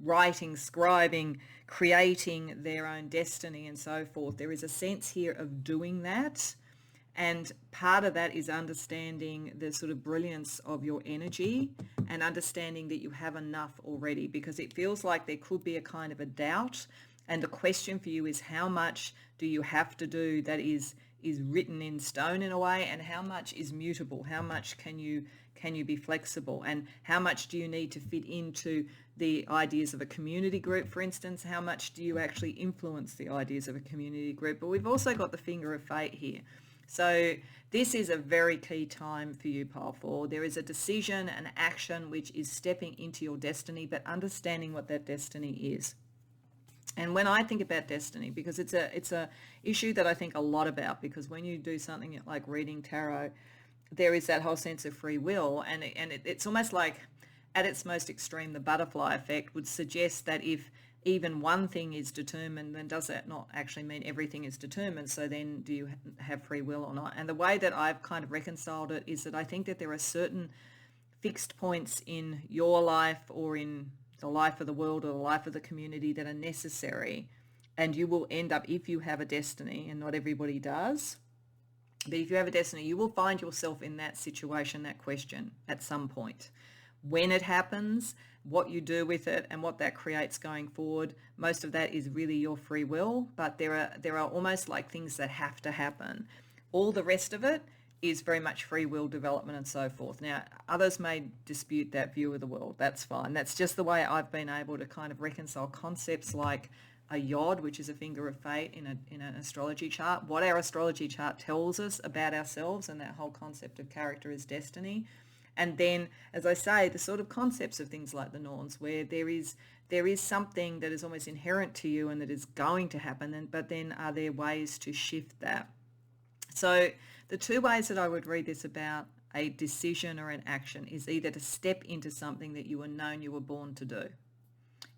writing, scribing, creating their own destiny and so forth. There is a sense here of doing that. And part of that is understanding the sort of brilliance of your energy and understanding that you have enough already, because it feels like there could be a kind of a doubt. And the question for you is, how much do you have to do that is written in stone in a way, and how much is mutable? How much can you be flexible, and how much do you need to fit into the ideas of a community group, for instance? How much do you actually influence the ideas of a community group? But we've also got the finger of fate here. So this is a very key time for you, pile 4. There is a decision, an action, which is stepping into your destiny, but understanding what that destiny is. And when I think about destiny, because it's a issue that I think a lot about, because when you do something like reading tarot, there is that whole sense of free will, and it's almost like, at its most extreme, the butterfly effect would suggest that if even one thing is determined, then does that not actually mean everything is determined? So then do you have free will or not? And the way that I've kind of reconciled it is that I think that there are certain fixed points in your life, or in the life of the world, or the life of the community, that are necessary, and you will end up, if you have a destiny, and not everybody does, but if you have a destiny, you will find yourself in that situation, that question, at some point. When it happens, what you do with it, and what that creates going forward, most of that is really your free will, but there are almost like things that have to happen. All the rest of it is very much free will development and so forth. Now, others may dispute that view of the world. That's fine. That's just the way I've been able to kind of reconcile concepts like a yod, which is a finger of fate in an astrology chart, what our astrology chart tells us about ourselves, and that whole concept of character is destiny. And then, as I say, the sort of concepts of things like the Norns, where there is something that is almost inherent to you and that is going to happen, but then are there ways to shift that? So the 2 ways that I would read this about a decision or an action is either to step into something that you were known you were born to do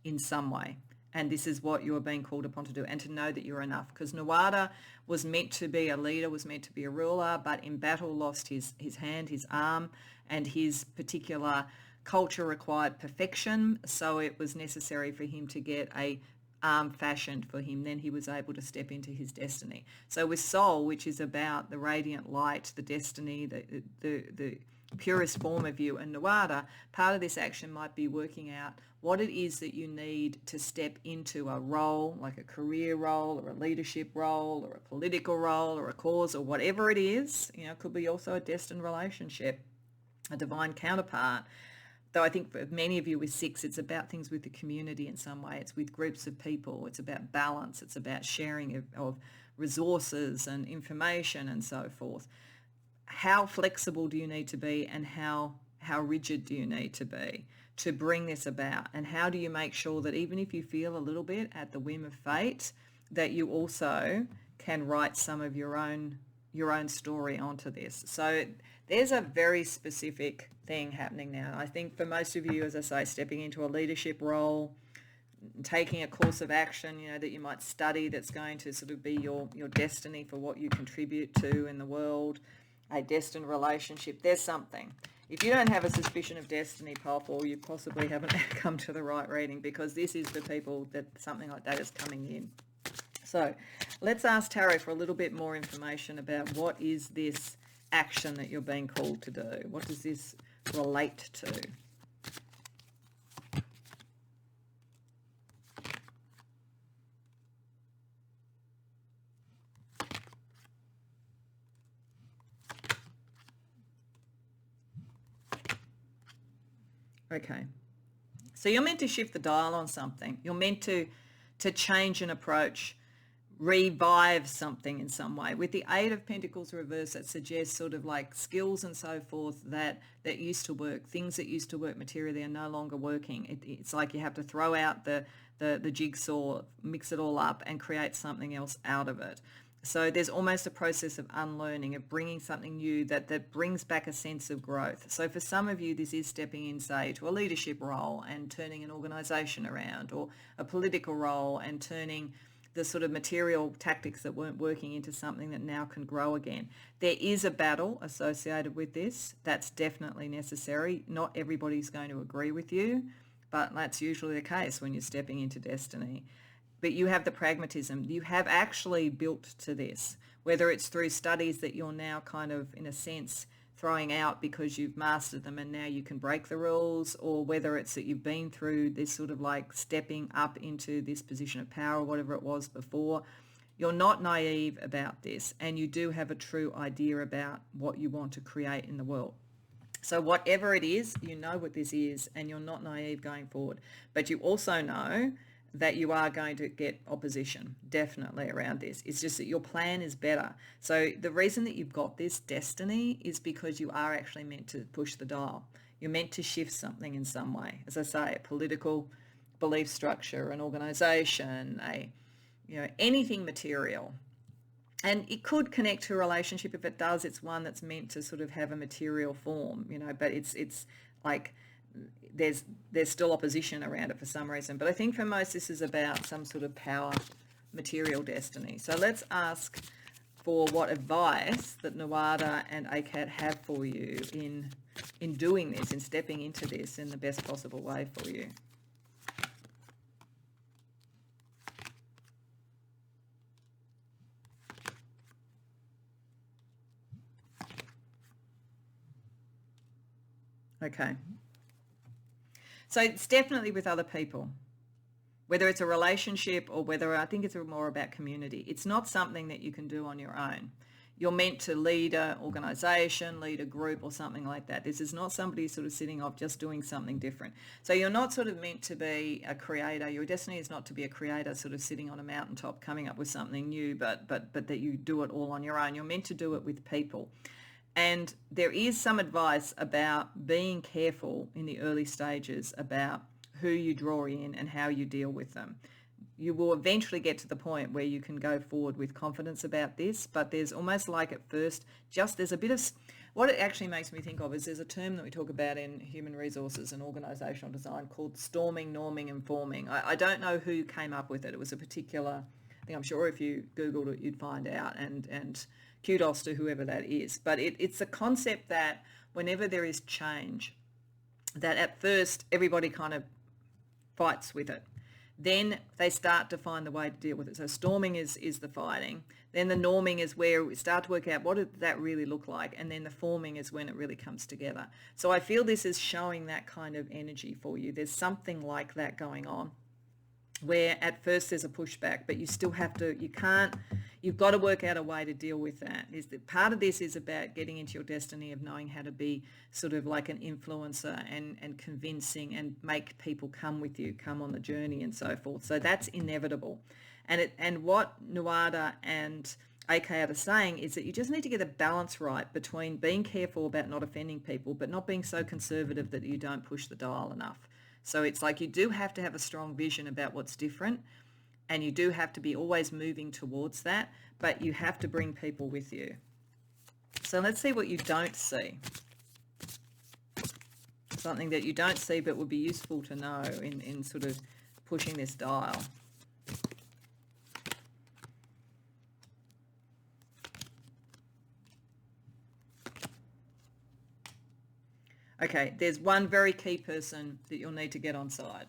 in some way. And this is what you are being called upon to do, and to know that you're enough. Because Nawada was meant to be a leader, was meant to be a ruler, but in battle lost his hand, his arm, and his particular culture required perfection. So it was necessary for him to get a arm fashioned for him. Then he was able to step into his destiny. So with soul, which is about the radiant light, the destiny, the purest form of you, and Nawada, part of this action might be working out what it is that you need to step into a role, like a career role or a leadership role or a political role or a cause or whatever it is. It could be also a destined relationship, a divine counterpart. though I think for many of you with 6, it's about things with the community in some way. It's with groups of people. It's about balance. It's about sharing of resources and information and so forth. How flexible do you need to be, and how rigid do you need to be to bring this about? And how do you make sure that even if you feel a little bit at the whim of fate, that you also can write some of your own story onto this? So there's a very specific thing happening now. I think for most of you, as I say, stepping into a leadership role, taking a course of action, that you might study, that's going to sort of be your destiny for what you contribute to in the world, a destined relationship. There's something. If you don't have a suspicion of destiny, Paul, you possibly haven't come to the right reading, because this is for people that something like that is coming in. So let's ask Tarot for a little bit more information about what is this action that you're being called to do. What does this relate to? Okay, so you're meant to shift the dial on something. You're meant to change an approach, revive something in some way. With the 8 of Pentacles reverse, that suggests sort of like skills and so forth that used to work, things that used to work materially are no longer working. It's like you have to throw out the jigsaw, mix it all up and create something else out of it. So there's almost a process of unlearning, of bringing something new that brings back a sense of growth. So for some of you, this is stepping in, say, to a leadership role and turning an organisation around, or a political role and turning the sort of material tactics that weren't working into something that now can grow again. There is a battle associated with this. That's definitely necessary. Not everybody's going to agree with you, but that's usually the case when you're stepping into destiny. But you have the pragmatism. You have actually built to this, whether it's through studies that you're now kind of, in a sense, throwing out because you've mastered them and now you can break the rules, or whether it's that you've been through this sort of like stepping up into this position of power or whatever it was before. You're not naive about this, and you do have a true idea about what you want to create in the world. So whatever it is, you know what this is, and you're not naive going forward. But you also know that you are going to get opposition, definitely, around this. It's just that your plan is better. So the reason that you've got this destiny is because you are actually meant to push the dial. You're meant to shift something in some way. As I say, a political belief structure, an organisation, anything material. And it could connect to a relationship. If it does, it's one that's meant to sort of have a material form, but it's like there's still opposition around it for some reason. But I think for most this is about some sort of power, material destiny. So let's ask for what advice that Nuada and ACAT have for you in doing this, in stepping into this in the best possible way for you. Okay. So it's definitely with other people, whether it's a relationship or whether, I think it's more about community. It's not something that you can do on your own. You're meant to lead an organisation, lead a group or something like that. This is not somebody sort of sitting off just doing something different. So you're not sort of meant to be a creator. Your destiny is not to be a creator sort of sitting on a mountaintop coming up with something new, but that you do it all on your own. You're meant to do it with people. And there is some advice about being careful in the early stages about who you draw in and how you deal with them. You will eventually get to the point where you can go forward with confidence about this, but there's almost like at first, there's a bit of, what it actually makes me think of is there's a term that we talk about in human resources and organisational design called storming, norming and forming. I don't know who came up with it. It was a particular, I think, I'm sure if you Googled it, you'd find out, and kudos to whoever that is. But it's a concept that whenever there is change, that at first everybody kind of fights with it. Then they start to find the way to deal with it. So storming is the fighting. Then the norming is where we start to work out what did that really look like. And then the forming is when it really comes together. So I feel this is showing that kind of energy for you. There's something like that going on, where at first there's a pushback, but you still have to, you've got to work out a way to deal with that. Is that part of this is about getting into your destiny of knowing how to be sort of like an influencer and convincing and make people come with you, come on the journey and so forth. So that's inevitable. And what Nuada and AKA are saying is that you just need to get a balance right between being careful about not offending people, but not being so conservative that you don't push the dial enough. So it's like you do have to have a strong vision about what's different, and you do have to be always moving towards that, but you have to bring people with you. So let's see what you don't see. Something that you don't see but would be useful to know in sort of pushing this dial. Okay, there's one very key person that you'll need to get on side.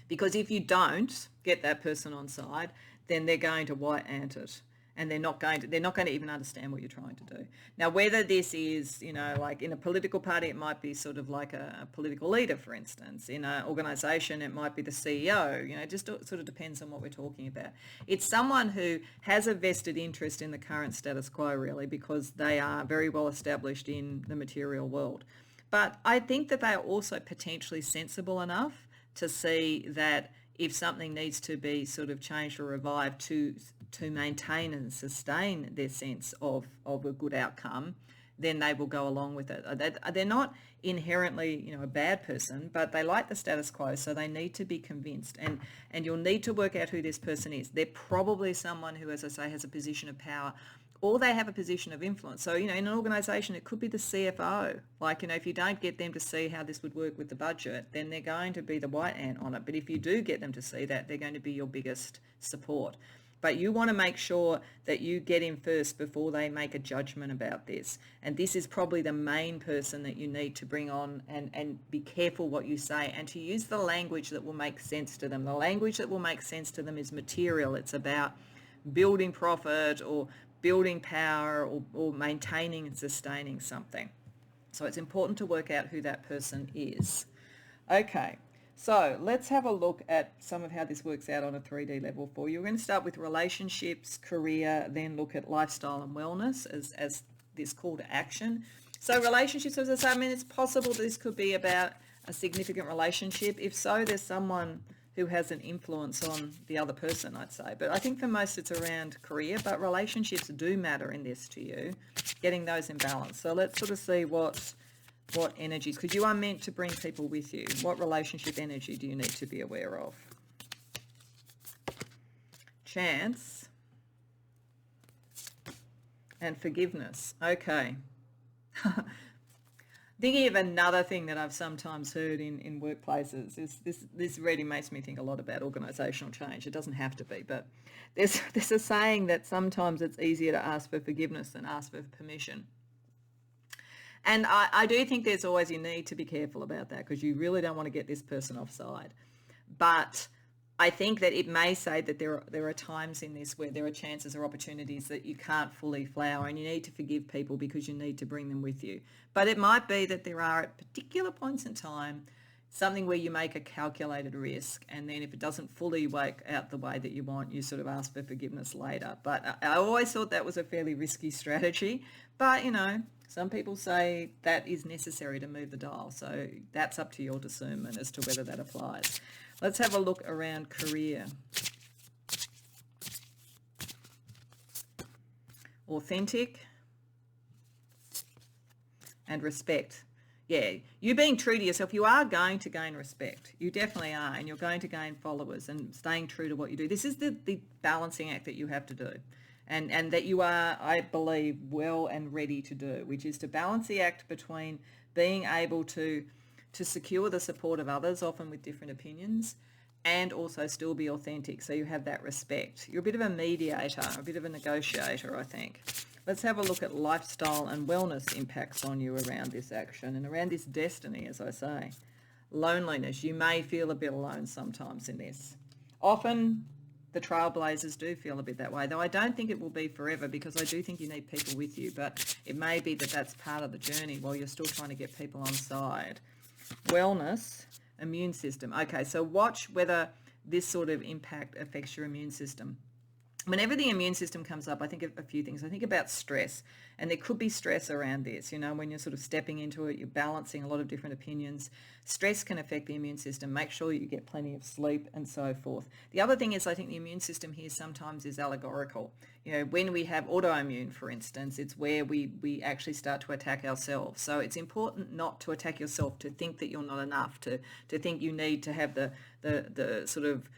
Because if you don't get that person on side, then they're going to white ant it, and they're not going to even understand what you're trying to do. Now, whether this is, like in a political party, it might be sort of like a political leader, for instance. In an organization, it might be the CEO. It just sort of depends on what we're talking about. It's someone who has a vested interest in the current status quo, really, because they are very well established in the material world. But I think that they are also potentially sensible enough to see that if something needs to be sort of changed or revived to maintain and sustain their sense of a good outcome, then they will go along with it. They're not inherently, a bad person, but they like the status quo, so they need to be convinced. And you'll need to work out who this person is. They're probably someone who, as I say, has a position of power, or they have a position of influence. So, in an organisation, it could be the CFO. Like, if you don't get them to see how this would work with the budget, then they're going to be the white ant on it. But if you do get them to see that, they're going to be your biggest support. But you want to make sure that you get in first before they make a judgment about this. And this is probably the main person that you need to bring on, and be careful what you say and to use the language that will make sense to them. The language that will make sense to them is material. It's about building profit or building power or maintaining and sustaining something. So it's important to work out who that person is. Okay, so let's have a look at some of how this works out on a 3D level for you. We're going to start with relationships, career, then look at lifestyle and wellness as this call to action. So relationships, as I say, it's possible this could be about a significant relationship. If so, there's someone who has an influence on the other person, I'd say. But I think for most it's around career, but relationships do matter in this to you, getting those in balance. So let's sort of see what energies, because you are meant to bring people with you. What relationship energy do you need to be aware of? Chance and forgiveness. Okay. Thinking of another thing that I've sometimes heard in workplaces is this reading makes me think a lot about organisational change. It doesn't have to be, but there's a saying that sometimes it's easier to ask for forgiveness than ask for permission. And I do think there's always, you need to be careful about that, because you really don't want to get this person offside. But I think that it may say that there are times in this where there are chances or opportunities that you can't fully flower, and you need to forgive people because you need to bring them with you. But it might be that there are at particular points in time something where you make a calculated risk, and then if it doesn't fully work out the way that you want, you sort of ask for forgiveness later. But I always thought that was a fairly risky strategy. But, some people say that is necessary to move the dial. So that's up to your discernment as to whether that applies. Let's have a look around career. Authentic and respect. Yeah, you being true to yourself, you are going to gain respect. You definitely are, and you're going to gain followers, and staying true to what you do. This is the balancing act that you have to do, and that you are, I believe, well and ready to do, which is to balance the act between being able to secure the support of others, often with different opinions, and also still be authentic. So you have that respect. You're a bit of a mediator, a bit of a negotiator, I think. Let's have a look at lifestyle and wellness impacts on you around this action and around this destiny, as I say. Loneliness. You may feel a bit alone sometimes in this. Often the trailblazers do feel a bit that way, though I don't think it will be forever, because I do think you need people with you, but it may be that that's part of the journey while you're still trying to get people on side. Wellness, immune system. Okay, so watch whether this sort of impact affects your immune system. whenever the immune system comes up, I think of a few things. I think about stress, and there could be stress around this. You know, when you're sort of stepping into it, you're balancing a lot of different opinions. Stress can affect the immune system. Make sure you get plenty of sleep and so forth. The other thing is I think the immune system here sometimes is allegorical. You know, when we have autoimmune, for instance, it's where we actually start to attack ourselves. So it's important not to attack yourself, to think that you're not enough, to think you need to have the sort of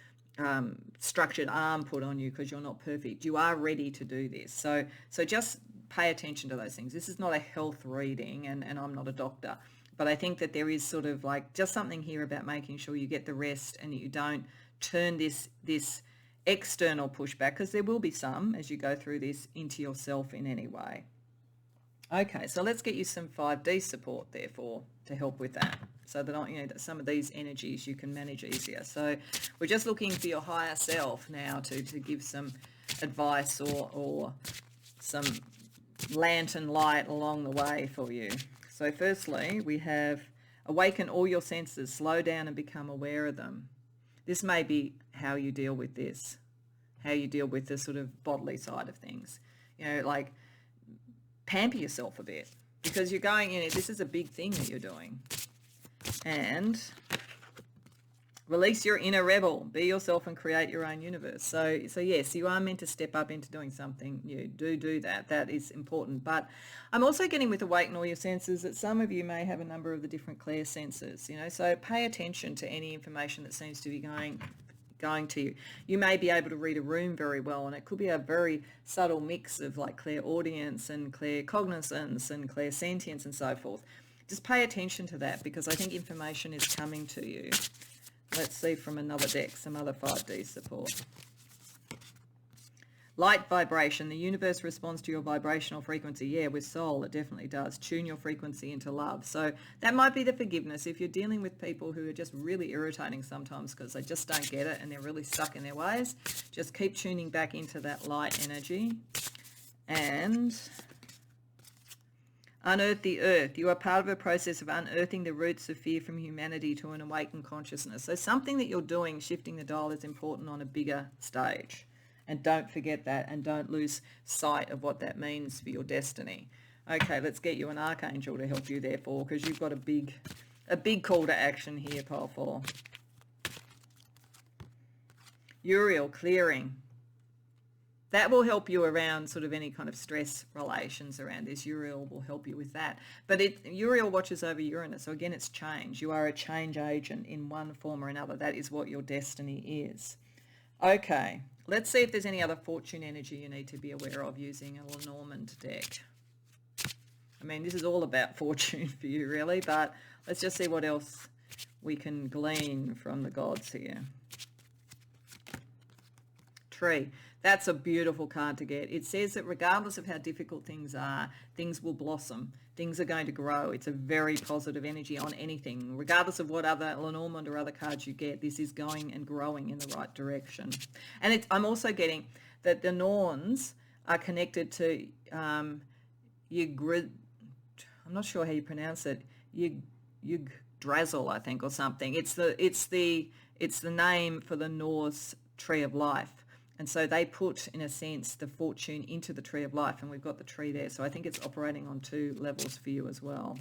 structured arm put on you because you're not perfect. You are ready to do this. So just pay attention to those things. This is not a health reading, and I'm not a doctor, but I think that there is sort of like just something here about making sure you get the rest and you don't turn this external pushback, because there will be some as you go through this, into yourself in any way. Okay, so let's get you some 5D support, therefore, to help with that, so that, you know, that some of these energies you can manage easier. So we're just looking for your higher self now to give some advice or some lantern light along the way for you. So firstly, we have awaken all your senses, slow down and become aware of them. This may be how you deal with this, how you deal with the sort of bodily side of things. You know, like pamper yourself a bit, because you're going, you know, this is a big thing that you're doing. And release your inner rebel, be yourself and create your own universe. So yes, you are meant to step up into doing something. You do that. That is important. But I'm also getting with awaken all your senses that some of you may have a number of the different clair senses, you know, so pay attention to any information that seems to be going to you. You may be able to read a room very well, and it could be a very subtle mix of like clairaudience and claircognizance and clairsentience and so forth. Just pay attention to that, because I think information is coming to you. Let's see from another deck, some other 5D support. Light vibration. The universe responds to your vibrational frequency. Yeah, with soul, it definitely does. Tune your frequency into love. So that might be the forgiveness. If you're dealing with people who are just really irritating sometimes because they just don't get it and they're really stuck in their ways, just keep tuning back into that light energy. And unearth the earth. You are part of a process of unearthing the roots of fear from humanity to an awakened consciousness. So something that you're doing, shifting the dial, is important on a bigger stage. And don't forget that, and don't lose sight of what that means for your destiny. Okay, let's get you an archangel to help you therefore, because you've got a big call to action here, pile 4. Uriel, clearing. That will help you around sort of any kind of stress relations around this. Uriel will help you with that. But Uriel watches over Uranus. So again, it's change. You are a change agent in one form or another. That is what your destiny is. Okay, let's see if there's any other fortune energy you need to be aware of using a Lenormand deck. I mean, this is all about fortune for you, really, but let's just see what else we can glean from the gods here. Tree. That's a beautiful card to get. It says that regardless of how difficult things are, things will blossom. Things are going to grow. It's a very positive energy on anything. Regardless of what other Lenormand or other cards you get, this is going and growing in the right direction. And I'm also getting that the Norns are connected to Yggdrasil. I'm not sure how you pronounce it. Yggdrasil, I think, or something. It's the name for the Norse tree of life. And so they put, in a sense, the fortune into the tree of life, and we've got the tree there. So I think it's operating on 2 levels for you as well.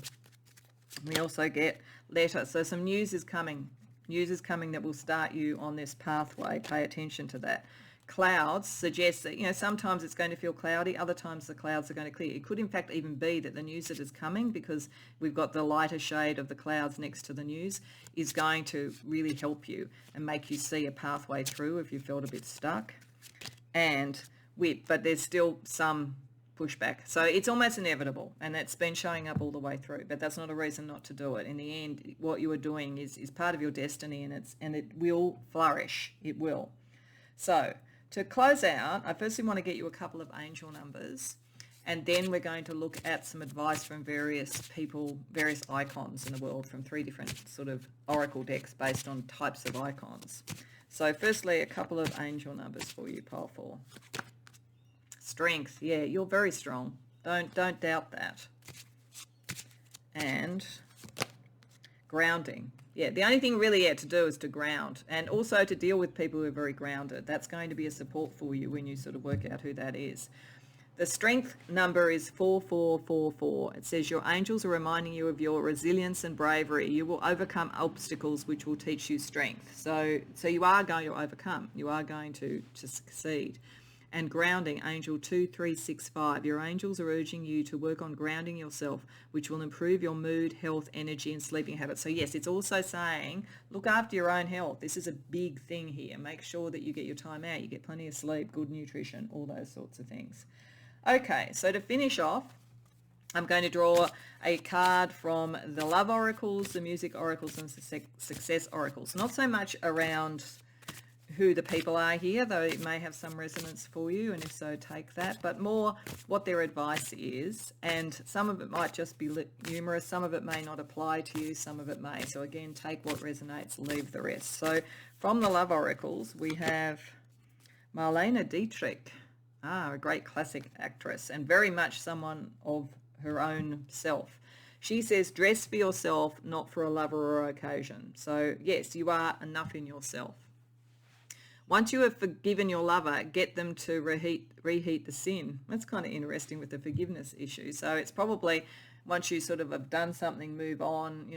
We also get letter. So some news is coming. News is coming that will start you on this pathway. Pay attention to that. Clouds suggest that, you know, sometimes it's going to feel cloudy, other times the clouds are going to clear. It could in fact even be that the news that is coming, because we've got the lighter shade of the clouds next to the news, is going to really help you and make you see a pathway through if you felt a bit stuck. And but there's still some pushback. So it's almost inevitable, and it's been showing up all the way through, but that's not a reason not to do it. In the end, what you are doing is part of your destiny, and it will flourish. It will. So to close out, I firstly want to get you a couple of angel numbers, and then we're going to look at some advice from various people, various icons in the world, from 3 different sort of oracle decks based on types of icons. So firstly, a couple of angel numbers for you, pile 4. Strength. Yeah, you're very strong. Don't doubt that. And grounding. Yeah, the only thing really to do is to ground, and also to deal with people who are very grounded. That's going to be a support for you when you sort of work out who that is. The strength number is 4444. It says your angels are reminding you of your resilience and bravery. You will overcome obstacles which will teach you strength. So you are going to overcome. You are going to succeed. And grounding, angel 2365. Your angels are urging you to work on grounding yourself, which will improve your mood, health, energy, and sleeping habits. So yes, it's also saying look after your own health. This is a big thing here. Make sure that you get your time out, you get plenty of sleep, good nutrition, all those sorts of things. Okay, so to finish off, I'm going to draw a card from the love oracles, the music oracles, and success oracles. Not so much around who the people are here, though it may have some resonance for you, and if so, take that, but more what their advice is. And some of it might just be humorous, some of it may not apply to you, some of it may. So again, take what resonates, leave the rest. So from the love oracles, we have Marlene Dietrich, a great classic actress, and very much someone of her own self. She says, dress for yourself, not for a lover or occasion. So yes, you are enough in yourself. Once you have forgiven your lover, get them to reheat the sin. That's kind of interesting with the forgiveness issue. So it's probably once you sort of have done something, move on,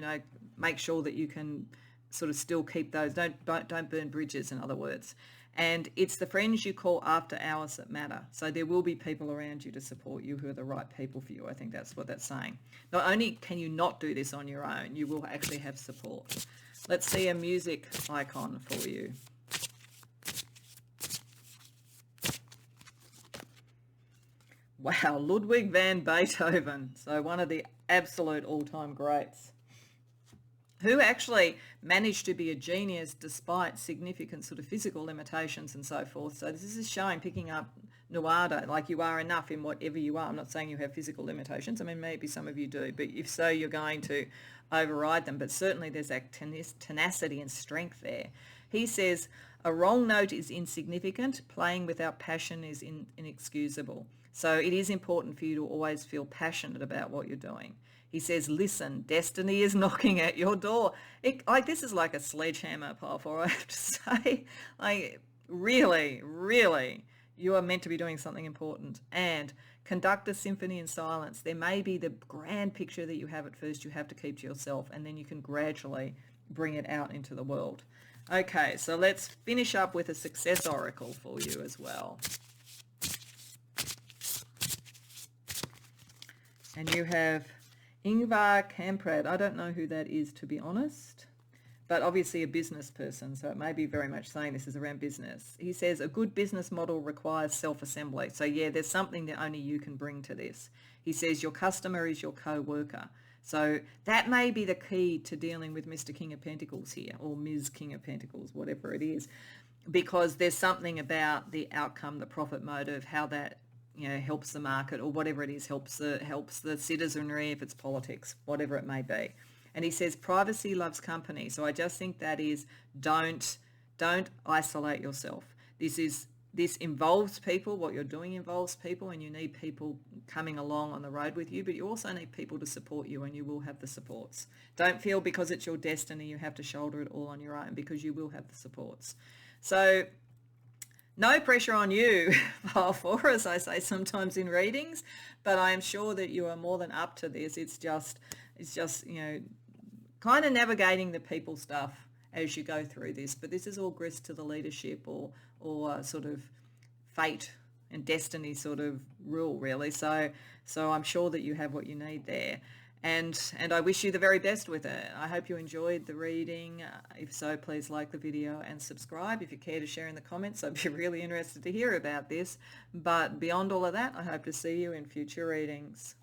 make sure that you can sort of still keep those. Don't burn bridges, in other words. And it's the friends you call after hours that matter. So there will be people around you to support you who are the right people for you. I think that's what that's saying. Not only can you not do this on your own, you will actually have support. Let's see a music icon for you. Wow, Ludwig van Beethoven. So one of the absolute all-time greats, who actually managed to be a genius despite significant sort of physical limitations and so forth. So this is showing, picking up Nuada, like you are enough in whatever you are. I'm not saying you have physical limitations. I mean, maybe some of you do, but if so, you're going to override them. But certainly there's that tenacity and strength there. He says, a wrong note is insignificant. Playing without passion is inexcusable. So it is important for you to always feel passionate about what you're doing. He says, listen, destiny is knocking at your door. This is like a sledgehammer, Paul, I have to say. Really, really, you are meant to be doing something important. And conduct a symphony in silence. There may be the grand picture that you have at first you have to keep to yourself, and then you can gradually bring it out into the world. Okay, so let's finish up with a success oracle for you as well. And you have Ingvar Kamprad. I don't know who that is, to be honest, but obviously a business person, so it may be very much saying this is around business. He says, a good business model requires self-assembly. So yeah, there's something that only you can bring to this. He says your customer is your co-worker. So that may be the key to dealing with Mr. King of Pentacles here, or Ms. King of Pentacles, whatever it is, because there's something about the outcome, the profit motive, how that helps the market, or whatever it is, helps the citizenry if it's politics, whatever it may be. And he says privacy loves company. So I just think that is don't isolate yourself. This involves people. What you're doing involves people, and you need people coming along on the road with you, but you also need people to support you, and you will have the supports. Don't feel because it's your destiny you have to shoulder it all on your own, because you will have the supports. So no pressure on you, pile 4, as I say sometimes in readings, but I am sure that you are more than up to this. It's just kind of navigating the people stuff as you go through this. But this is all grist to the leadership or sort of fate and destiny sort of rule, really. So I'm sure that you have what you need there. And I wish you the very best with it. I hope you enjoyed the reading. If so, please like the video and subscribe. If you care to share in the comments, I'd be really interested to hear about this. But beyond all of that, I hope to see you in future readings.